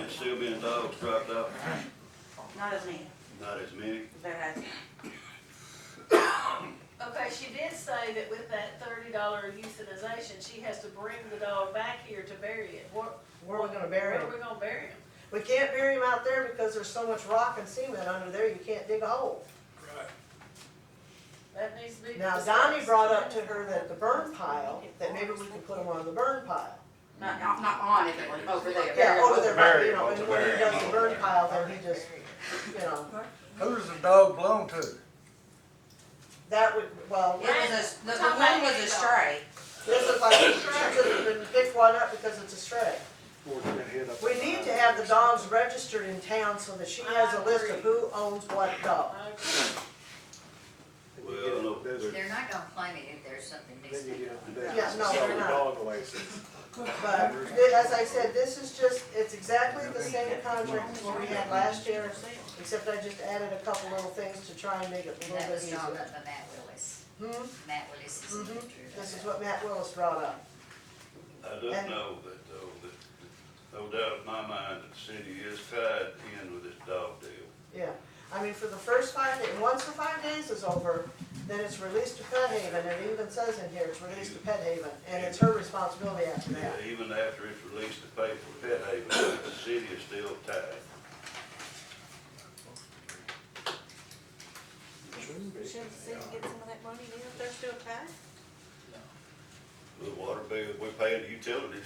Still being dogs dropped off, Not as many. not as many. There has been. Okay, she did say that with that $30 euthanization, she has to bring the dog back here to bury it. Where are we gonna bury Where him? are we gonna bury him? We can't bury him out there because there's so much rock and cement under there, you can't dig a hole. Right. That needs to be. Now, Donnie brought up to her that the burn pile, that maybe we can put him on the burn pile. Not on it, but over there. Yeah, over there, Bury you him know, on and the when he bury does the burn pile, then he just, you know, Who does the dog belong to? that would, well, It was the one was a stray. this is like, she just didn't pick one up because it's a stray. We need to have the dogs registered in town so that she has a list of who owns what dog. Well, no, They're not gonna claim it if there's something needs to be done. Yeah, no, they're not. Dog license. But, as I said, this is just, it's exactly the same contract as what we had last year, except I just added a couple little things to try and make it a And little that bit was easier. drawn up by Matt Willis. Matt Willis is the manager. This is what Matt Willis brought up. I don't know that though, that no doubt in my mind that the city is tied in with this dog deal. Yeah, I mean, for the first 5 days, once the 5 days is over, then it's released to Pet Haven, it even says in here, it's released to Pet Haven, and it's her responsibility after that. Yeah, even after it's released to pay for Pet Haven, the city is still tied. Shouldn't the city get some of that money then if they're still tied? The water bill, we pay the utilities.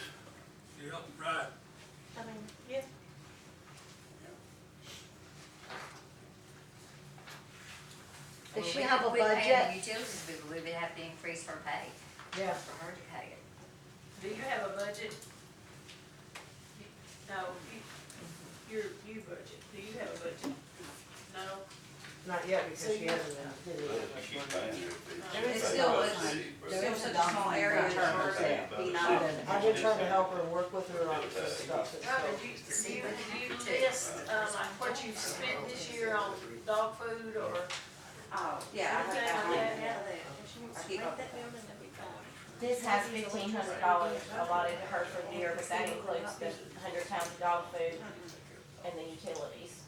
Yeah, right. I mean, yeah. Does she Well, have a we pay budget? the utilities bill, we would have to increase her pay, Yeah. for her to pay it. Do you have a budget? No, you budget, do you have a budget? No? Not yet, because she hasn't been, did it? She's paying it. It's still, still such a small area. I've been trying to help her and work with her on some stuff. Robert, do you list, like what you've spent this year on dog food or Oh, yeah, I anything have like that. that? I keep up. This has $1,500 allotted to her for the year, but that includes the 100 pounds of dog food and the utilities.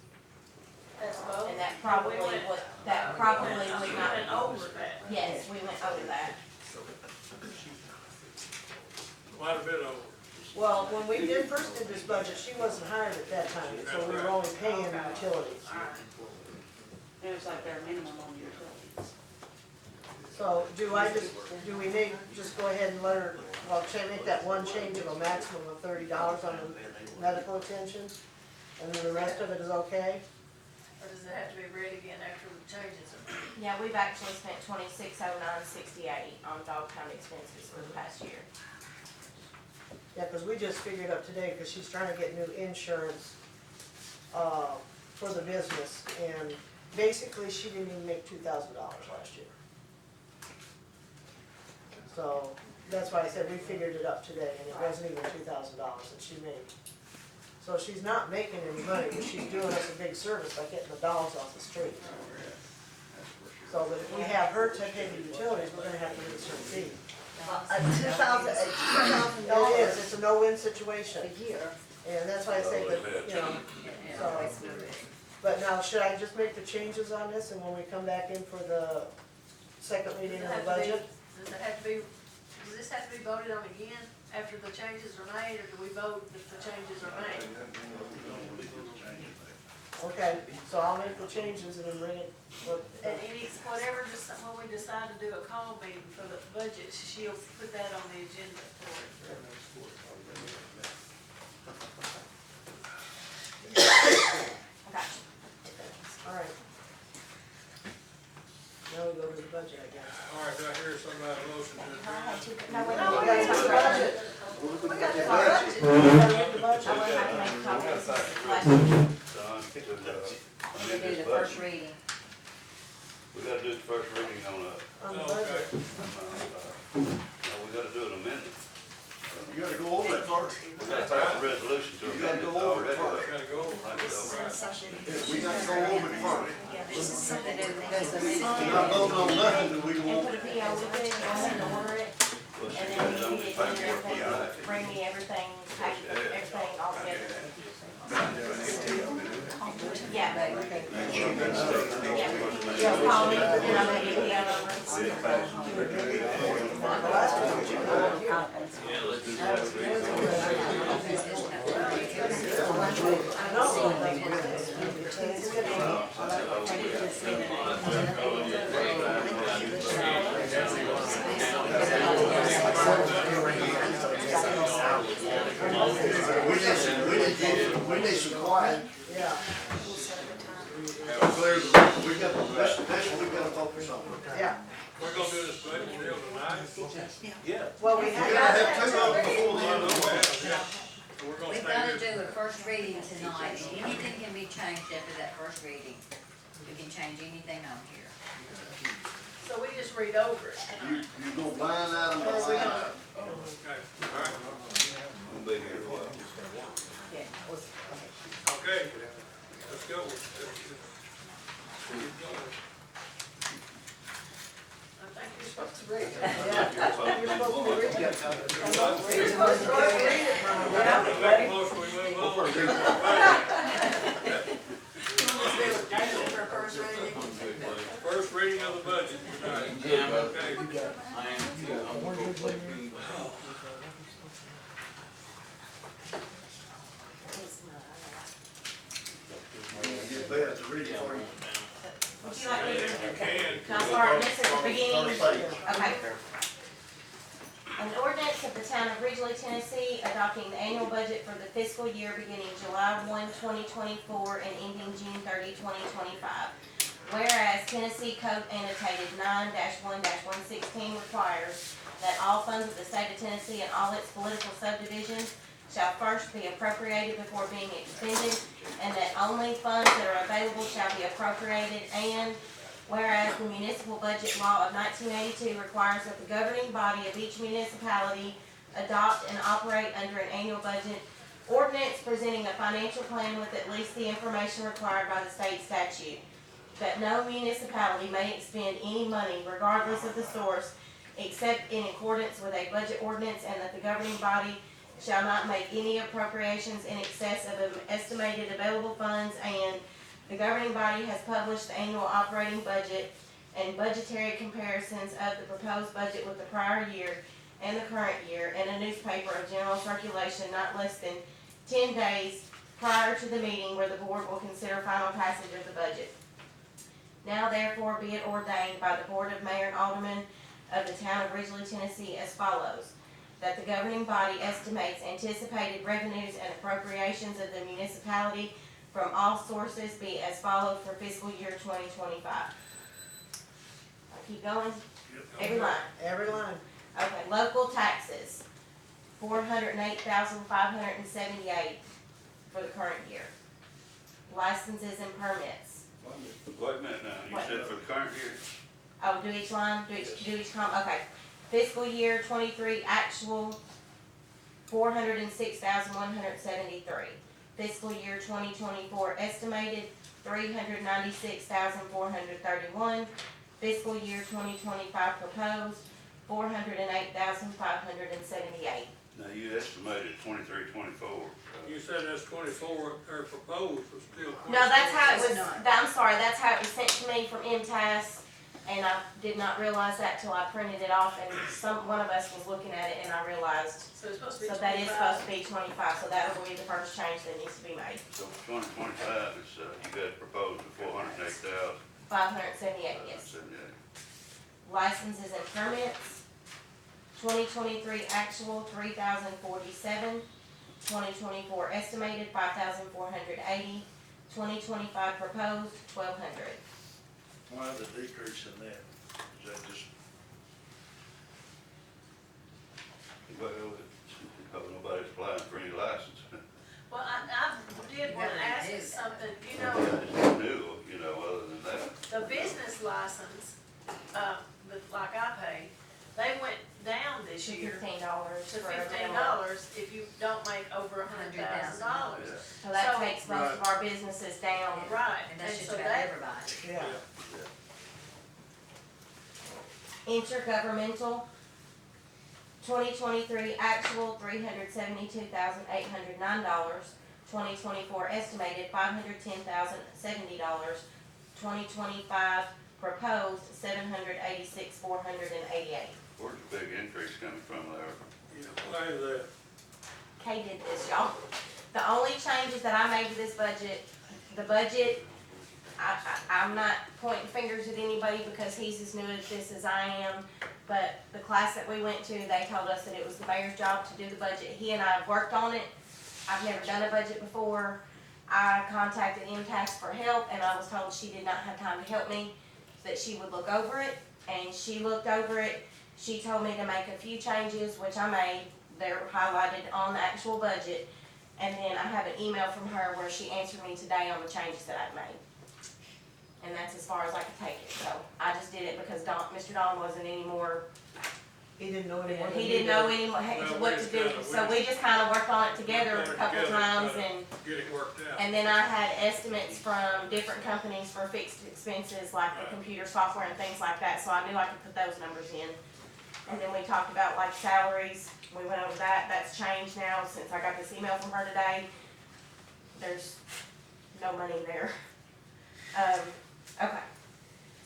That's both? And that probably We went- would, that probably we would went not. over that. Yes, we went over that. Quite a bit over. Well, when we first did this budget, she wasn't hired at that time, so we were only paying utilities. It was like their minimum on the utilities. So do we need, just go ahead and let her, well, make that one change of a maximum of $30 on the medical attention? And then the rest of it is okay? Or does it have to be read again after the changes are made? Yeah, we've actually spent $2609.68 on dog pound expenses for the past year. Yeah, because we just figured up today, because she's trying to get new insurance, for the business, and basically, she didn't even make $2,000 last year. So, that's why I said we figured it up today, and it wasn't even $2,000 that she made. So she's not making any money, but she's doing us a big service by getting the dogs off the street. So that if we have her to pay the utilities, we're gonna have to raise her fee. $2,000 It is, it's a no-win situation. a year. And that's why I say that, you know, so, but now, should I just make the changes on this, and when we come back in for the second reading of the budget? Does it have to be, does this have to be voted on again after the changes are made, or do we vote if the changes are made? Okay, so I'll make the changes and then bring it, And whatever, just when we decide to do a call meeting for the budget, she'll put that on the agenda for it. Okay. all right. Now we go to the budget, I guess. All right, do I hear somebody motion to adjourn? No, we We don't. gotta do the budget. We got We the gotta budget. read the budget. I would have to make a copy of this last Don, year. We do the first reading. We gotta do the first reading on On the budget. no, we gotta do an amendment. You gotta go over it first. We gotta pass a resolution to You gotta amend it go over it already. first. Gotta go. We gotta go over it first. This is something that We're not voting on nothing till we go And over put a it. PO with it, go ahead and order it, Well, she and then got you done can with get it, paperwork, yeah. bring me everything, everything all together. Yeah. Yeah, call me, and then I'm gonna get the other number. The last one, you know, I know, that's what it is. It's good. We need some quiet. Yeah. Clear the, we got, this we gotta focus on. Yeah. We're gonna do this budget deal tonight. Yeah. Well, we We're gonna have have, two of them before the end of the month. So we're gonna We've stay got to here. do a first reading tonight, and anything can be changed after that first reading. We can change anything on here. So we just read over it. You go line item by line item. Okay, all right. We'll be here a while. Okay, let's go. Keep going. I think you're supposed to read it. yeah, you're supposed to be reading it. You're supposed to read it, Mom. Make a motion, we move on. Beginning, First page. okay. An ordinance of the town of Ridgely, Tennessee, adopting the annual budget for the fiscal year beginning July 1, 2024, and ending June 30, 2025. Whereas Tennessee Code annotated 9-1-116 requires that all funds of the state of Tennessee and all its political subdivisions shall first be appropriated before being expended, and that only funds that are available shall be appropriated, and whereas the municipal budget law of 1982 requires that the governing body of each municipality adopt and operate under an annual budget ordinance presenting a financial plan with at least the information required by the state statute, that no municipality may expend any money regardless of the source except in accordance with a budget ordinance, and that the governing body shall not make any appropriations in excess of estimated available funds, and the governing body has published the annual operating budget and budgetary comparisons of the proposed budget with the prior year and the current year in a newspaper of general circulation not less than 10 days prior to the meeting where the board will consider final passage of the budget. Now therefore be it ordained by the Board of Mayor and Aldermen of the town of Ridgely, Tennessee as follows: that the governing body estimates anticipated revenues and appropriations of the municipality from all sources be as follows for fiscal year 2025. I'll keep going. Every line. Every line. Okay, local taxes, 408,578 for the current year. Licenses and permits. Wait a minute now, you said for the current year? Oh, do each line, do each column, okay. Fiscal year 23 actual, 406,173. Fiscal year 2024 estimated, 396,431. Fiscal year 2025 proposed, 408,578. Now, you estimated 23, 24. You said that's 24, or proposed, but still 24. No, that's how it was, I'm sorry, that's how it was sent to me from MTS, and I did not realize that till I printed it off, and one of us was looking at it, and I realized, So it's supposed to be so that is 25. supposed to be 25, so that will be the first change that needs to be made. So 2025 is, you got proposed at 408,000. 578, yes. Licenses and permits, 2023 actual, 3,047. 2024 estimated, 5,480. 2025 proposed, 1,200. Why the decrease in that? Is that just? Well, because nobody's applying for any license. Well, I did want to ask you something, you know, It's new, you know, other than that. the business license, like I paid, they went down this To year $15 to for every $15 if you don't make over $100,000. So that So- takes most of our businesses down. Right, And that's just so about that, everybody. Yeah. Intergovernmental, 2023 actual, $372,809. 2024 estimated, $510,070. 2025 proposed, $786,488. Where's the big increase coming from there? Yeah, why is that? Kay did this, y'all. The only changes that I made to this budget, the budget, I'm not pointing fingers at anybody because he's as new at this as I am, but the class that we went to, they told us that it was the mayor's job to do the budget. He and I have worked on it. I've never done a budget before. I contacted MTAS for help, and I was told she did not have time to help me, that she would look over it, and she looked over it. She told me to make a few changes, which I made. They're highlighted on the actual budget. And then I have an email from her where she answered me today on the changes that I've made. And that's as far as I could take it. So I just did it because Mr. Don wasn't anymore, He didn't know anymore. he didn't know anymore what to do. So we just kind of worked on it together a couple of times, and Get it worked out. and then I had estimates from different companies for fixed expenses like the computer software and things like that, so I knew I could put those numbers in. And then we talked about like salaries, we went over that, that's changed now since I got this email from her today. There's no money there. Okay,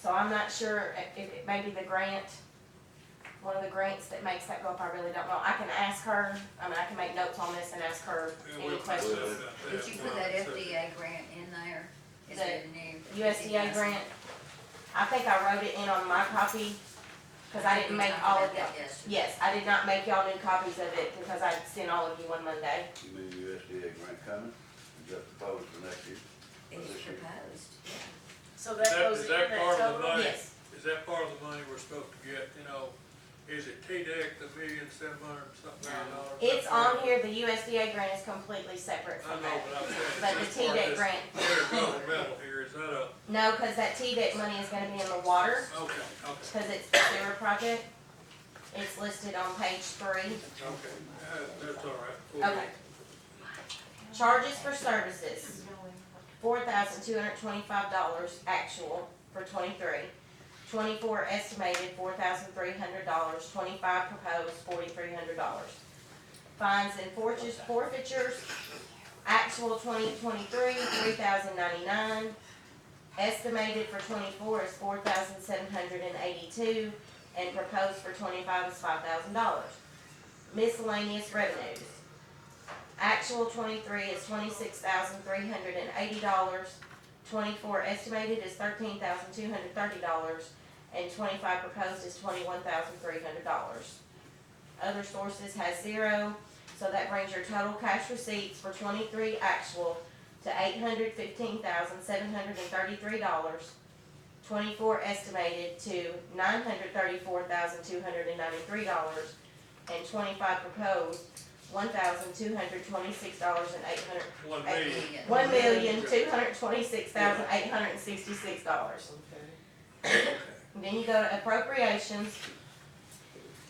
so I'm not sure if it may be the grant, one of the grants that makes that go up, I really don't know. I can ask her, I mean, I can make notes on this and ask her any questions. Did you put that FDA grant in there? Is The it in there? USDA grant, I think I wrote it in on my copy, cause I didn't make all of y'all. Yesterday. Yes, I did not make y'all new copies of it because I sent all of you one Monday. You mean USDA grant coming? Is that proposed for next year? It's proposed, yeah. So that goes Is in that that part of the total? money? Yes. Is that part of the money we're supposed to get, you know, is it TDEC, the $1,700,000 something? It's on here, the USDA grant is completely separate I from know, that. but I'm saying. But the is this part of TDEC this grant. Intergovernmental here, is that a, No, cause that TDEC money is gonna be in the water, okay, cause it's the sewer project. It's listed on page 3. okay, that's all right. Okay. Charges for services, $4,225 actual for 23. 24 estimated, $4,300, 25 proposed, $4,300. Fines and forfeitures, actual 2023, $3,099. Estimated for 24 is $4,782, and proposed for 25 is $5,000. Miscellaneous revenues. Actual 23 is $26,380. 24 estimated is $13,230, and 25 proposed is $21,300. Other sources has 0, so that brings your total cash receipts for 23 actual to $815,733. 24 estimated to $934,293, and 25 proposed $1,226,800. $1,226,866. Then you go to appropriations,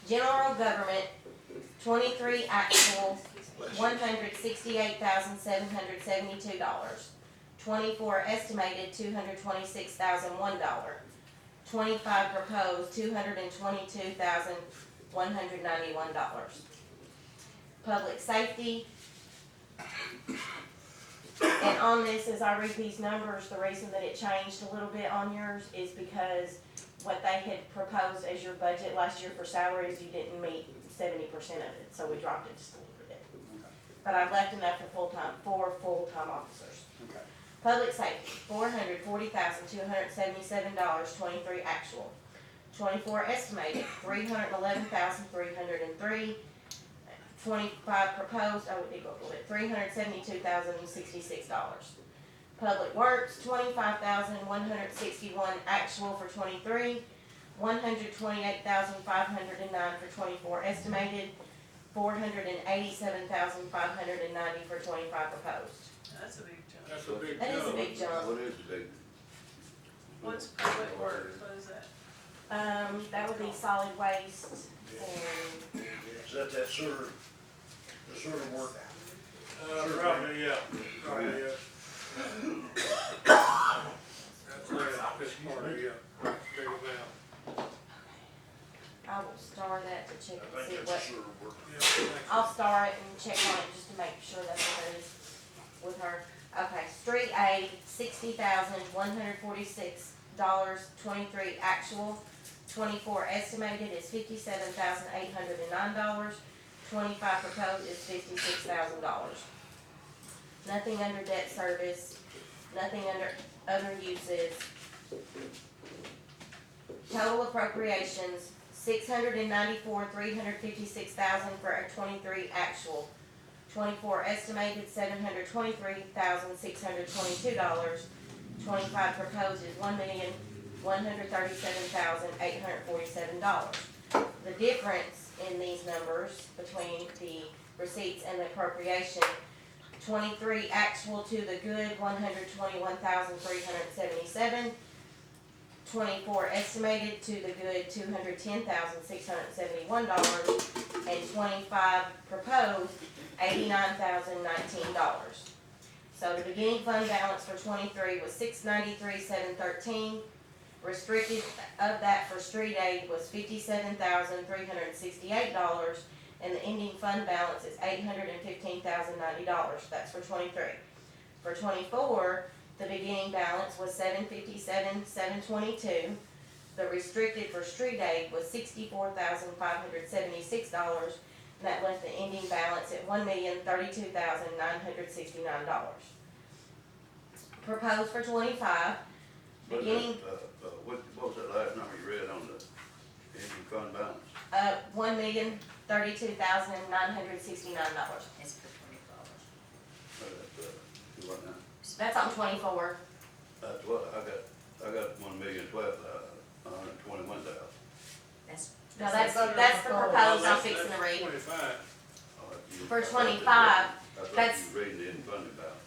general government, 23 actual, $168,772. 24 estimated, $226,001. 25 proposed, $222,191. Public safety. And on this, as I read these numbers, the reason that it changed a little bit on yours is because what they had proposed as your budget last year for salaries, you didn't meet 70% of it, so we dropped it just a little bit. But I've left enough for full-time officers. Public safety, $440,277, 23 actual. 24 estimated, $311,303. 25 proposed, oh, it did go up a little bit, $372,066. Public works, $25,161 actual for 23, $128,509 for 24 estimated, $487,590 for 25 proposed. That's a big jump. That's a big That is a jump. big jump. What is the big? What's public works, what is that? That would be solid waste and Is that sewer, the sewer work? Probably, yeah, probably, yeah. That's this part of, yeah, big amount. I will star that to check I and see think what. that's sewer work. Yeah, thanks. I'll star it and check on it just to make sure that's what it is with her. Okay, street aid, $60,146, 23 actual, 24 estimated is $57,809, 25 proposed is $56,000. Nothing under debt service, nothing under other uses. Total appropriations, $694,356,000 for a 23 actual. 24 estimated, $723,622. 25 proposed is $1,137,847. The difference in these numbers between the receipts and the appropriation, 23 actual to the good, $121,377. 24 estimated to the good, $210,671, and 25 proposed, $89,019. So the beginning fund balance for 23 was $693,713. Restricted of that for street aid was $57,368, and the ending fund balance is $815,090. That's for 23. For 24, the beginning balance was $757,722. The restricted for street aid was $64,576, and that left the ending balance at $1,032,969. Proposed for 25, beginning. What was that last number you read on the ending fund balance? $1,032,969. It's for $20. What now? That's on 24. That's what, I got 1,012,121,000. That's. No, that's the proposed I'm fixing to read. 25. For 25, That's. that's- You reading the end funding balance.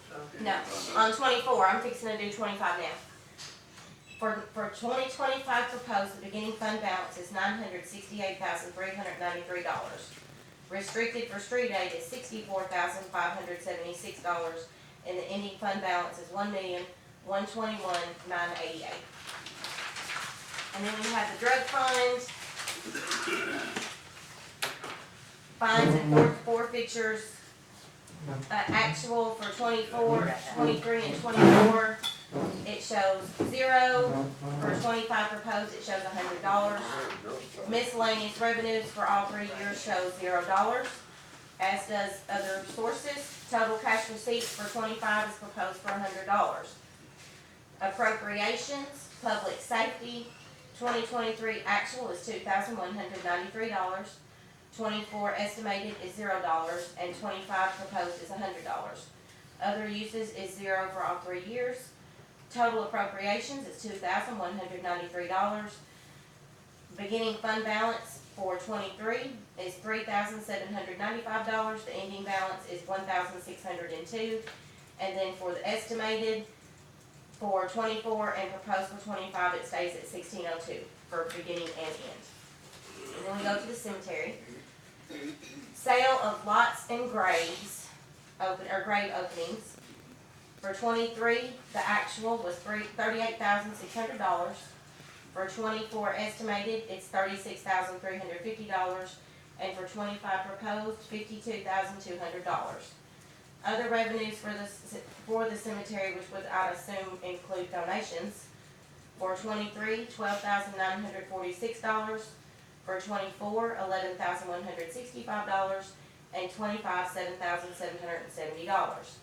No, on 24, I'm fixing to do 25 now. For 2025 proposed, the beginning fund balance is $968,393. Restricted for street aid is $64,576, and the ending fund balance is $1,121,988. And then we have the drug fund. Fines and forfeitures, actual for 24, 23, and 24, it shows 0. For 25 proposed, it shows $100. Miscellaneous revenues for all 3 years shows $0, as does other sources. Total cash receipts for 25 is proposed for $100. Appropriations, public safety, 2023 actual is $2,193. 24 estimated is $0, and 25 proposed is $100. Other uses is 0 for all 3 years. Total appropriations is $2,193. Beginning fund balance for 23 is $3,795. The ending balance is $1,602. And then for the estimated for 24 and proposed for 25, it stays at $1,602 for beginning and end. And then we go to the cemetery. Sale of lots and graves, grave openings. For 23, the actual was $38,600. For 24 estimated, it's $36,350. And for 25 proposed, $52,200. Other revenues for the cemetery, which would, I assume, include donations. For 23, $12,946. For 24, $11,165, and 25, $7,770.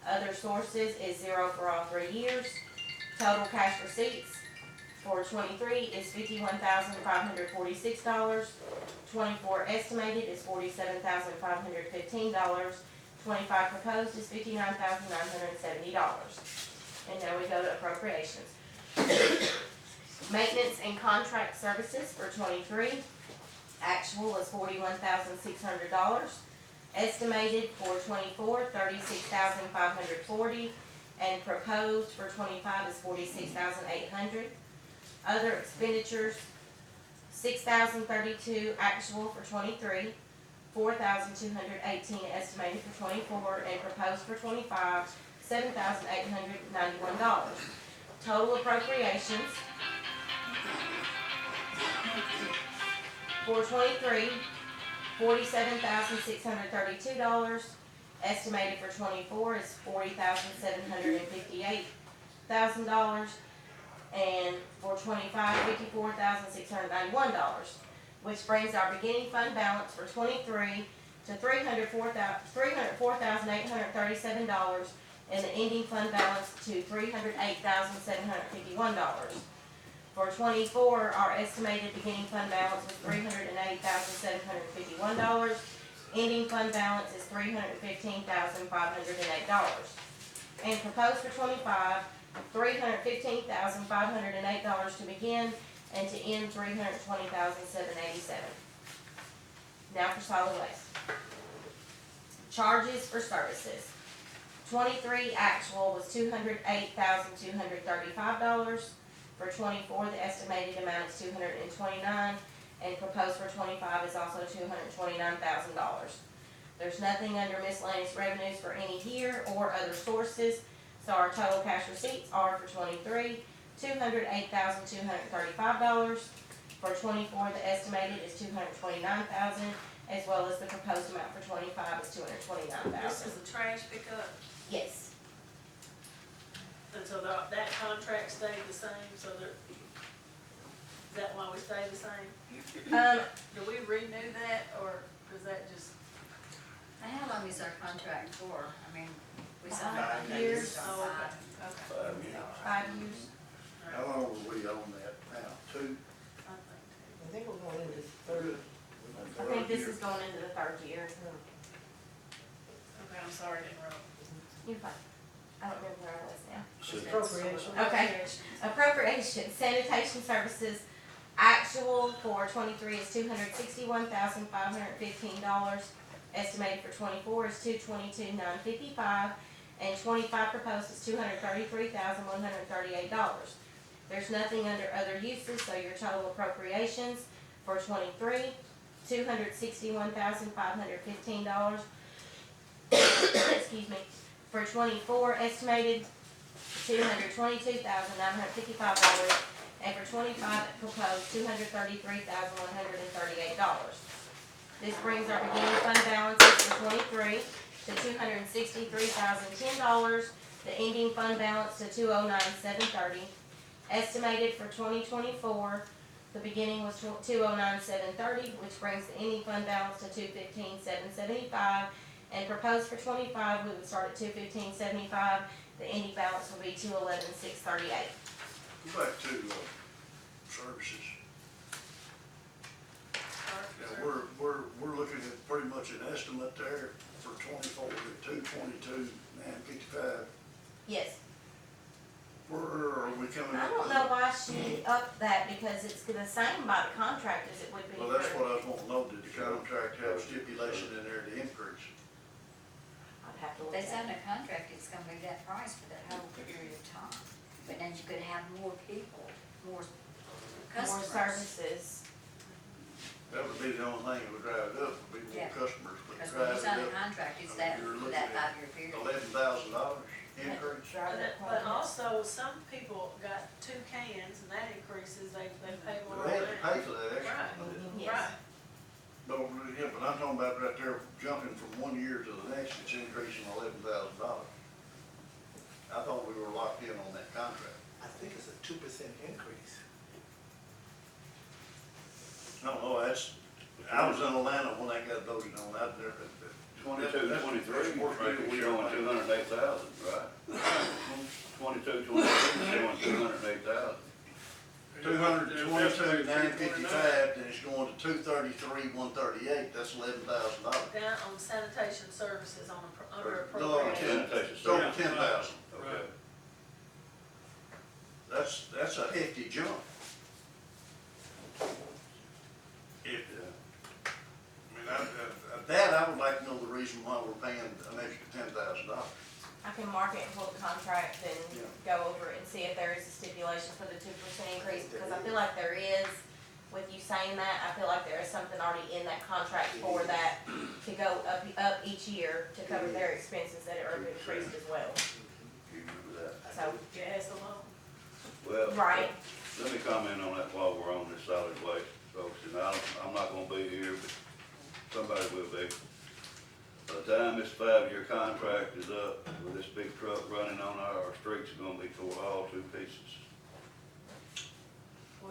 Other sources is 0 for all 3 years. Total cash receipts for 23 is $51,546. 24 estimated is $47,515. 25 proposed is $59,970. And now we go to appropriations. Maintenance and contract services for 23, actual is $41,600. Estimated for 24, $36,540, and proposed for 25 is $46,800. Other expenditures, $6,032 actual for 23, $4,218 estimated for 24, and proposed for 25, $7,891. Total appropriations for 23, $47,632. Estimated for 24 is $40,758,000. And for 25, $54,691. Which brings our beginning fund balance for 23 to $304,837. And the ending fund balance to $308,751. For 24, our estimated beginning fund balance was $308,751. Ending fund balance is $315,508. And proposed for 25, $315,508 to begin, and to end $320,787. Now for solid waste. Charges for services. 23 actual was $208,235. For 24, the estimated amount is $229,000, and proposed for 25 is also $229,000. There's nothing under miscellaneous revenues for any here or other sources, so our total cash receipts are for 23, $208,235. For 24, the estimated is $229,000, as well as the proposed amount for 25 is $229,000. This is a trash pickup, Yes. and so that contract stayed the same, so is that why we stay the same? Do we renew that, or does that just? How long is our contract for? I mean, we signed 5 it. years. Oh, okay, okay. 5 years. How long were we on that now? 2? I think think we're going into third. I think this is going into the third year. Okay, I'm sorry to interrupt. You're fine. I don't remember where I was now. Appropriation. Okay. Appropriation, sanitation services, actual for 23 is $261,515. Estimated for 24 is $222,955, and 25 proposed is $233,138. There's nothing under other uses, so your total appropriations for 23, $261,515. Excuse me. For 24, estimated $222,955, and for 25, proposed $233,138. This brings our beginning fund balances for 23 to $263,010, the ending fund balance to $209,730. Estimated for 2024, the beginning was $209,730, which brings the ending fund balance to $215,775. And proposed for 25, we would start at $215,775. The ending balance will be $211,638. Go back to, services. Yeah, we're looking at pretty much an estimate there for 24 to 222,955. Yes. Where are we coming I up don't with? know why she upped that, because it's the same by the contract as it would be. Well, that's for- what I was wanting to know, did the contract have stipulation in there to increase? I'd have to look They at signed it. a contract, it's gonna be that price for that whole period of time. But then you could have more people, more More customers. services. That would be the only thing that would drive it up, would be more Yeah. customers, but Because when drive you it sign a up, contract, it's that, you're for looking that at $5-year period. $11,000 increase. But also, some people got 2 cans, and that increases, they pay more. But they had to on pay that. for that extra. Right, Yes. right. But, yeah, but I'm talking about right there, jumping from one year to the next, it's increasing $11,000. I thought we were locked in on that contract. I think it's a 2% increase. No, I was in Atlanta when that got voted on, out there. 22, 23, we're showing 208,000, right? 22, 23, showing 208,000. 222,955, then it's going to 233,138, that's $11,000. Down on sanitation services on, under No, appropriation. Sanitation It's over service. 10,000. Okay. That's a hefty jump. If, that, I would like to know the reason why we're paying an extra $10,000. I can mark it and pull the contract and Yeah. go over it and see if there is a stipulation for the 2% increase, because I feel like there is. With you saying that, I feel like there is something already in that contract for that to go up each year to cover their expenses that are increased as well. You remember that? So, Gas alone. Well, right. let me comment on that while we're on this solid waste, folks, and I'm not gonna be here, but somebody will be. By the time this 5-year contract is up, with this big truck running on our streets are gonna be tore all to pieces.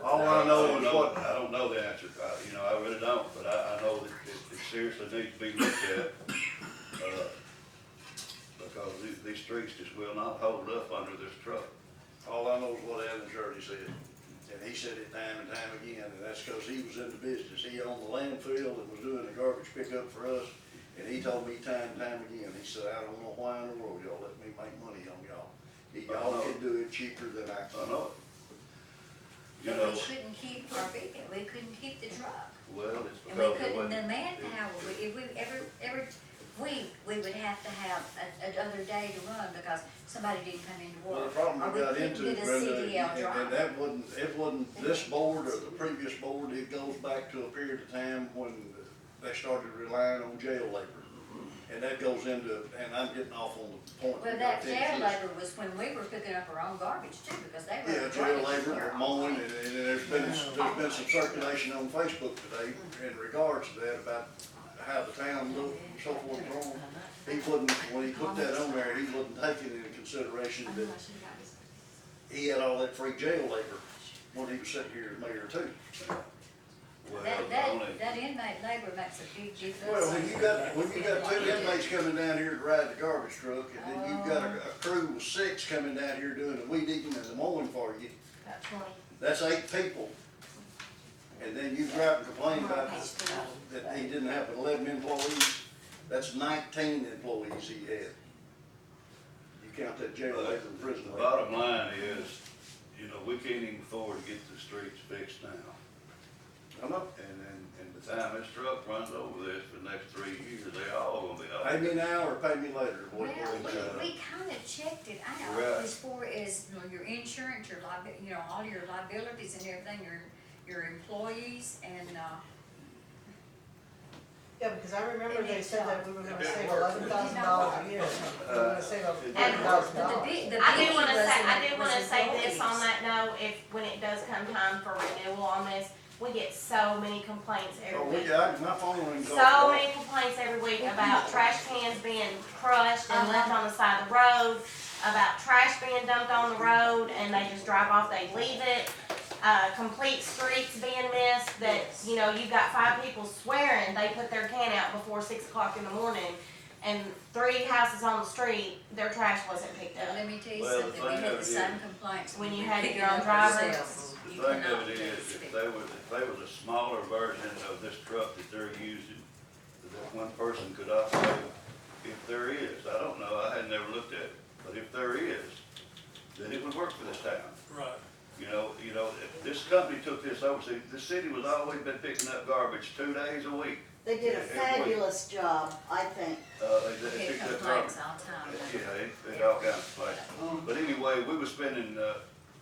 All I know is what, I don't know the answer, I really don't, but I know that it seriously needs to be looked at, because these streets just will not hold up under this truck. all I know is what Alan Shirley said. And he said it time and time again, and that's because he was in the business. He owned the landfill and was doing the garbage pickup for us. And he told me time and time again, he said, I don't know why in the world y'all let me make money on y'all. Y'all can do it cheaper than I can. I know it. You But know, we couldn't keep our vehicle, we couldn't keep the truck. well, it's And we because it couldn't, wasn't. the manpower, if we, every week, we would have to have another day to run because somebody didn't come into Well, the work. problem Or we got couldn't into, get a Brenda, CDL and driver. that it wasn't this board or the previous board, it goes back to a period of time when they started relying on jail labor. And that goes into, and I'm getting off on the point. Well, that jail labor was when we were picking up our own garbage too, because they were. Yeah, jail labor, mowing, and there's been some circulation on Facebook today in regards to that about how the town looked and so forth and so on. He wasn't, when he put that on there, he wasn't taking into consideration that he had all that free jail labor when he was sitting here as mayor too. Well, That inmate labor makes a big difference. Well, when you got two inmates coming down here to ride the garbage truck, and then you've got a crew of 6 coming down here doing the weed eating and the mowing for you, About 20. that's 8 people. and then you go out and complain about that he didn't have 11 employees, that's 19 employees he had. You count that jail labor and prison The labor. bottom line is, you know, we can't even afford to get the streets fixed now. I know. And the time this truck runs over this for the next 3 years, they all gonna be out. Pay me now or pay me later. Well, What- we kinda checked it out Right. as far as, you know, your insurance, your you know, all your liabilities and everything, your employees and, Yeah, because I remember And they it's, said that we were gonna it save didn't work. $11,000 a year. We were gonna save but $11,000. the I big do wanna was say, when I it do was wanna say this on employees. that note, if, when it does come time for renewal on this, we get so many complaints Oh, every we week. got, my phone rings off. So many complaints every week about trash cans being crushed and left on the side of the road, about trash being dumped on the road and they just drive off, they leave it. Complete streets being missed, that, you know, you've got 5 people swearing they put their can out before 6 o'clock in the morning, and 3 houses on the street, their trash wasn't picked But up. let me tell you Well, the something, we thing had of the it is- same complaints. When you we had picked your it own up driver. ourselves. The You thing cannot of it is, just if they was a smaller version of this truck that they're using, that one person could operate, if there is, I don't know, I had never looked at it, but if there is, then it would work for this town. Right. You know, if this company took this over, see, the city was always been picking up garbage 2 days a week. They did a Every week. fabulous job, I think. They Get picked up complaints garbage. all the time. Yeah, they all kinds of places. But anyway, we were spending,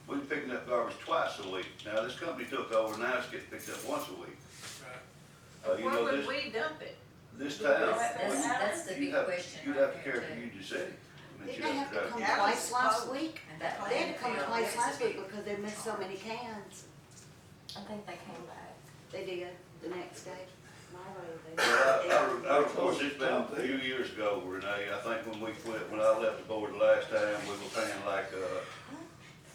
we were picking up garbage twice a week. Now, this company took over, now it's getting picked up once a week. You Where know, would this, we dump it? this town, That's the you'd big have, question you'd right have to there care for too. Union City. I mean, Didn't they have to come Yeah. twice last week? And that They had to come landfill twice is last a week big- because they missed so many cans. I think they came back. They did, the next day. My road, they Well, did. of course, it's been a few years ago, Renee, I think when we quit, when I left the board the last time, we were paying like,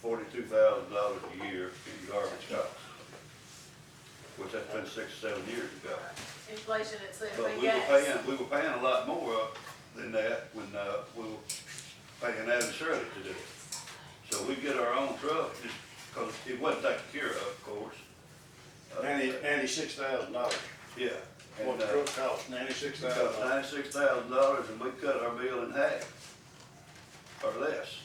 $42,000 a year in garbage costs. Which that's been 6 or 7 years ago. Inflation itself, But and we were gas. paying a lot more than that when, we were paying Adam Shirley to do it. So we get our own truck, just, cause it wasn't taken care of course. $96,000. Yeah. What the truck cost, $96,000. $96,000 and we cut our bill in half, or less.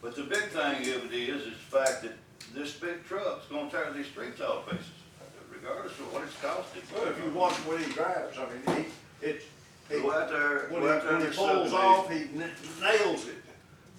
But the big thing of it is the fact that this big truck's gonna tear these streets all to pieces, regardless of what it's costing. Well, if you watch what he drives, I mean, he Go out there, when go out there he and pulls off, he nails it.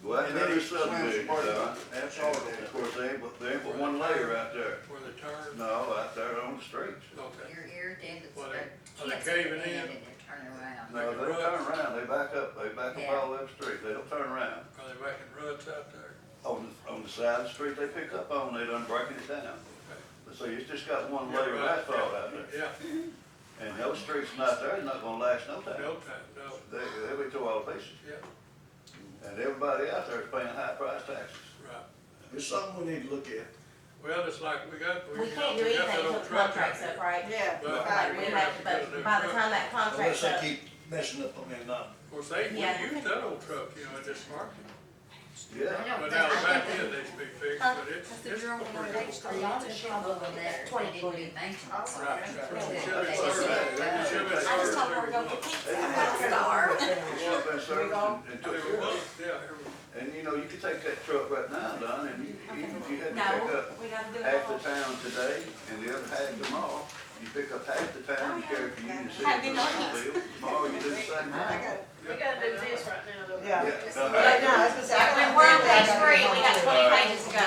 Go out And there then and he slams the subdivision, part son. of it. That's all it is. Of course, they ain't but one layer out there. Where they turn? No, out there on the streets. Okay. Your ear did, Well, they're are they kids caving at the end in? and they're turning around. No, they don't turn around, they back up Yeah. all over the street, they don't turn around. Are they making ruts out there? On the side of the street they pick up on, they done breaking it down. Okay. But see, it's just got one Yeah, layer of right. asphalt out there. Yeah, And those streets not there, is not gonna last no time. no time, no, They'll be tore all to pieces. yeah, And everybody out there is paying high price taxes. right. It's something we need to look at. Well, it's like we got We can't do we got anything that until old the truck out contract's there. up, right? Yeah. But- Right, we have to, but by the time that Unless contract's they up, keep messing up, I mean, not. Of course, we Yeah. used that old truck, you know, in this market. Yeah. But now the back end needs to be fixed, but it's That's the pretty journal on good. page 3, a lot of the trouble with that, they didn't do maintenance. Right. They Should be just serviced. said, Should be I just told her to go serviced. get pizza. I'm gonna starve. They went up and serviced and took care of it. Yeah, And you know, you could take that truck right now, Don, and even if you had to No, pick up we gotta do it half the all. town today and the other half tomorrow, you pick up half the town, you carry for Union City, Have you for noticed? Springfield, tomorrow you do the same thing. we gotta do this right now, though. Yeah. Yeah. Right now, I was gonna say, I When got we're on a page family 3, we got 20 pages to go.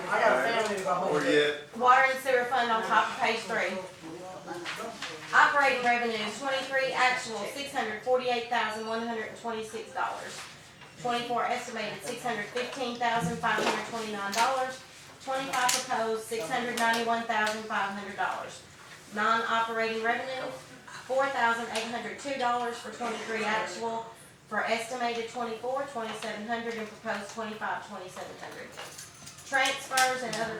I got a family to go home. Where you at? Water and sewer fund on top of page 3. Operating revenues, 23 actual, $648,126. 24 estimated, $615,529. 25 proposed, $691,500. Non-operating revenue, $4,802 for 23 actual, for estimated 24, 2,700, and proposed 25, 2,700. Transfers and other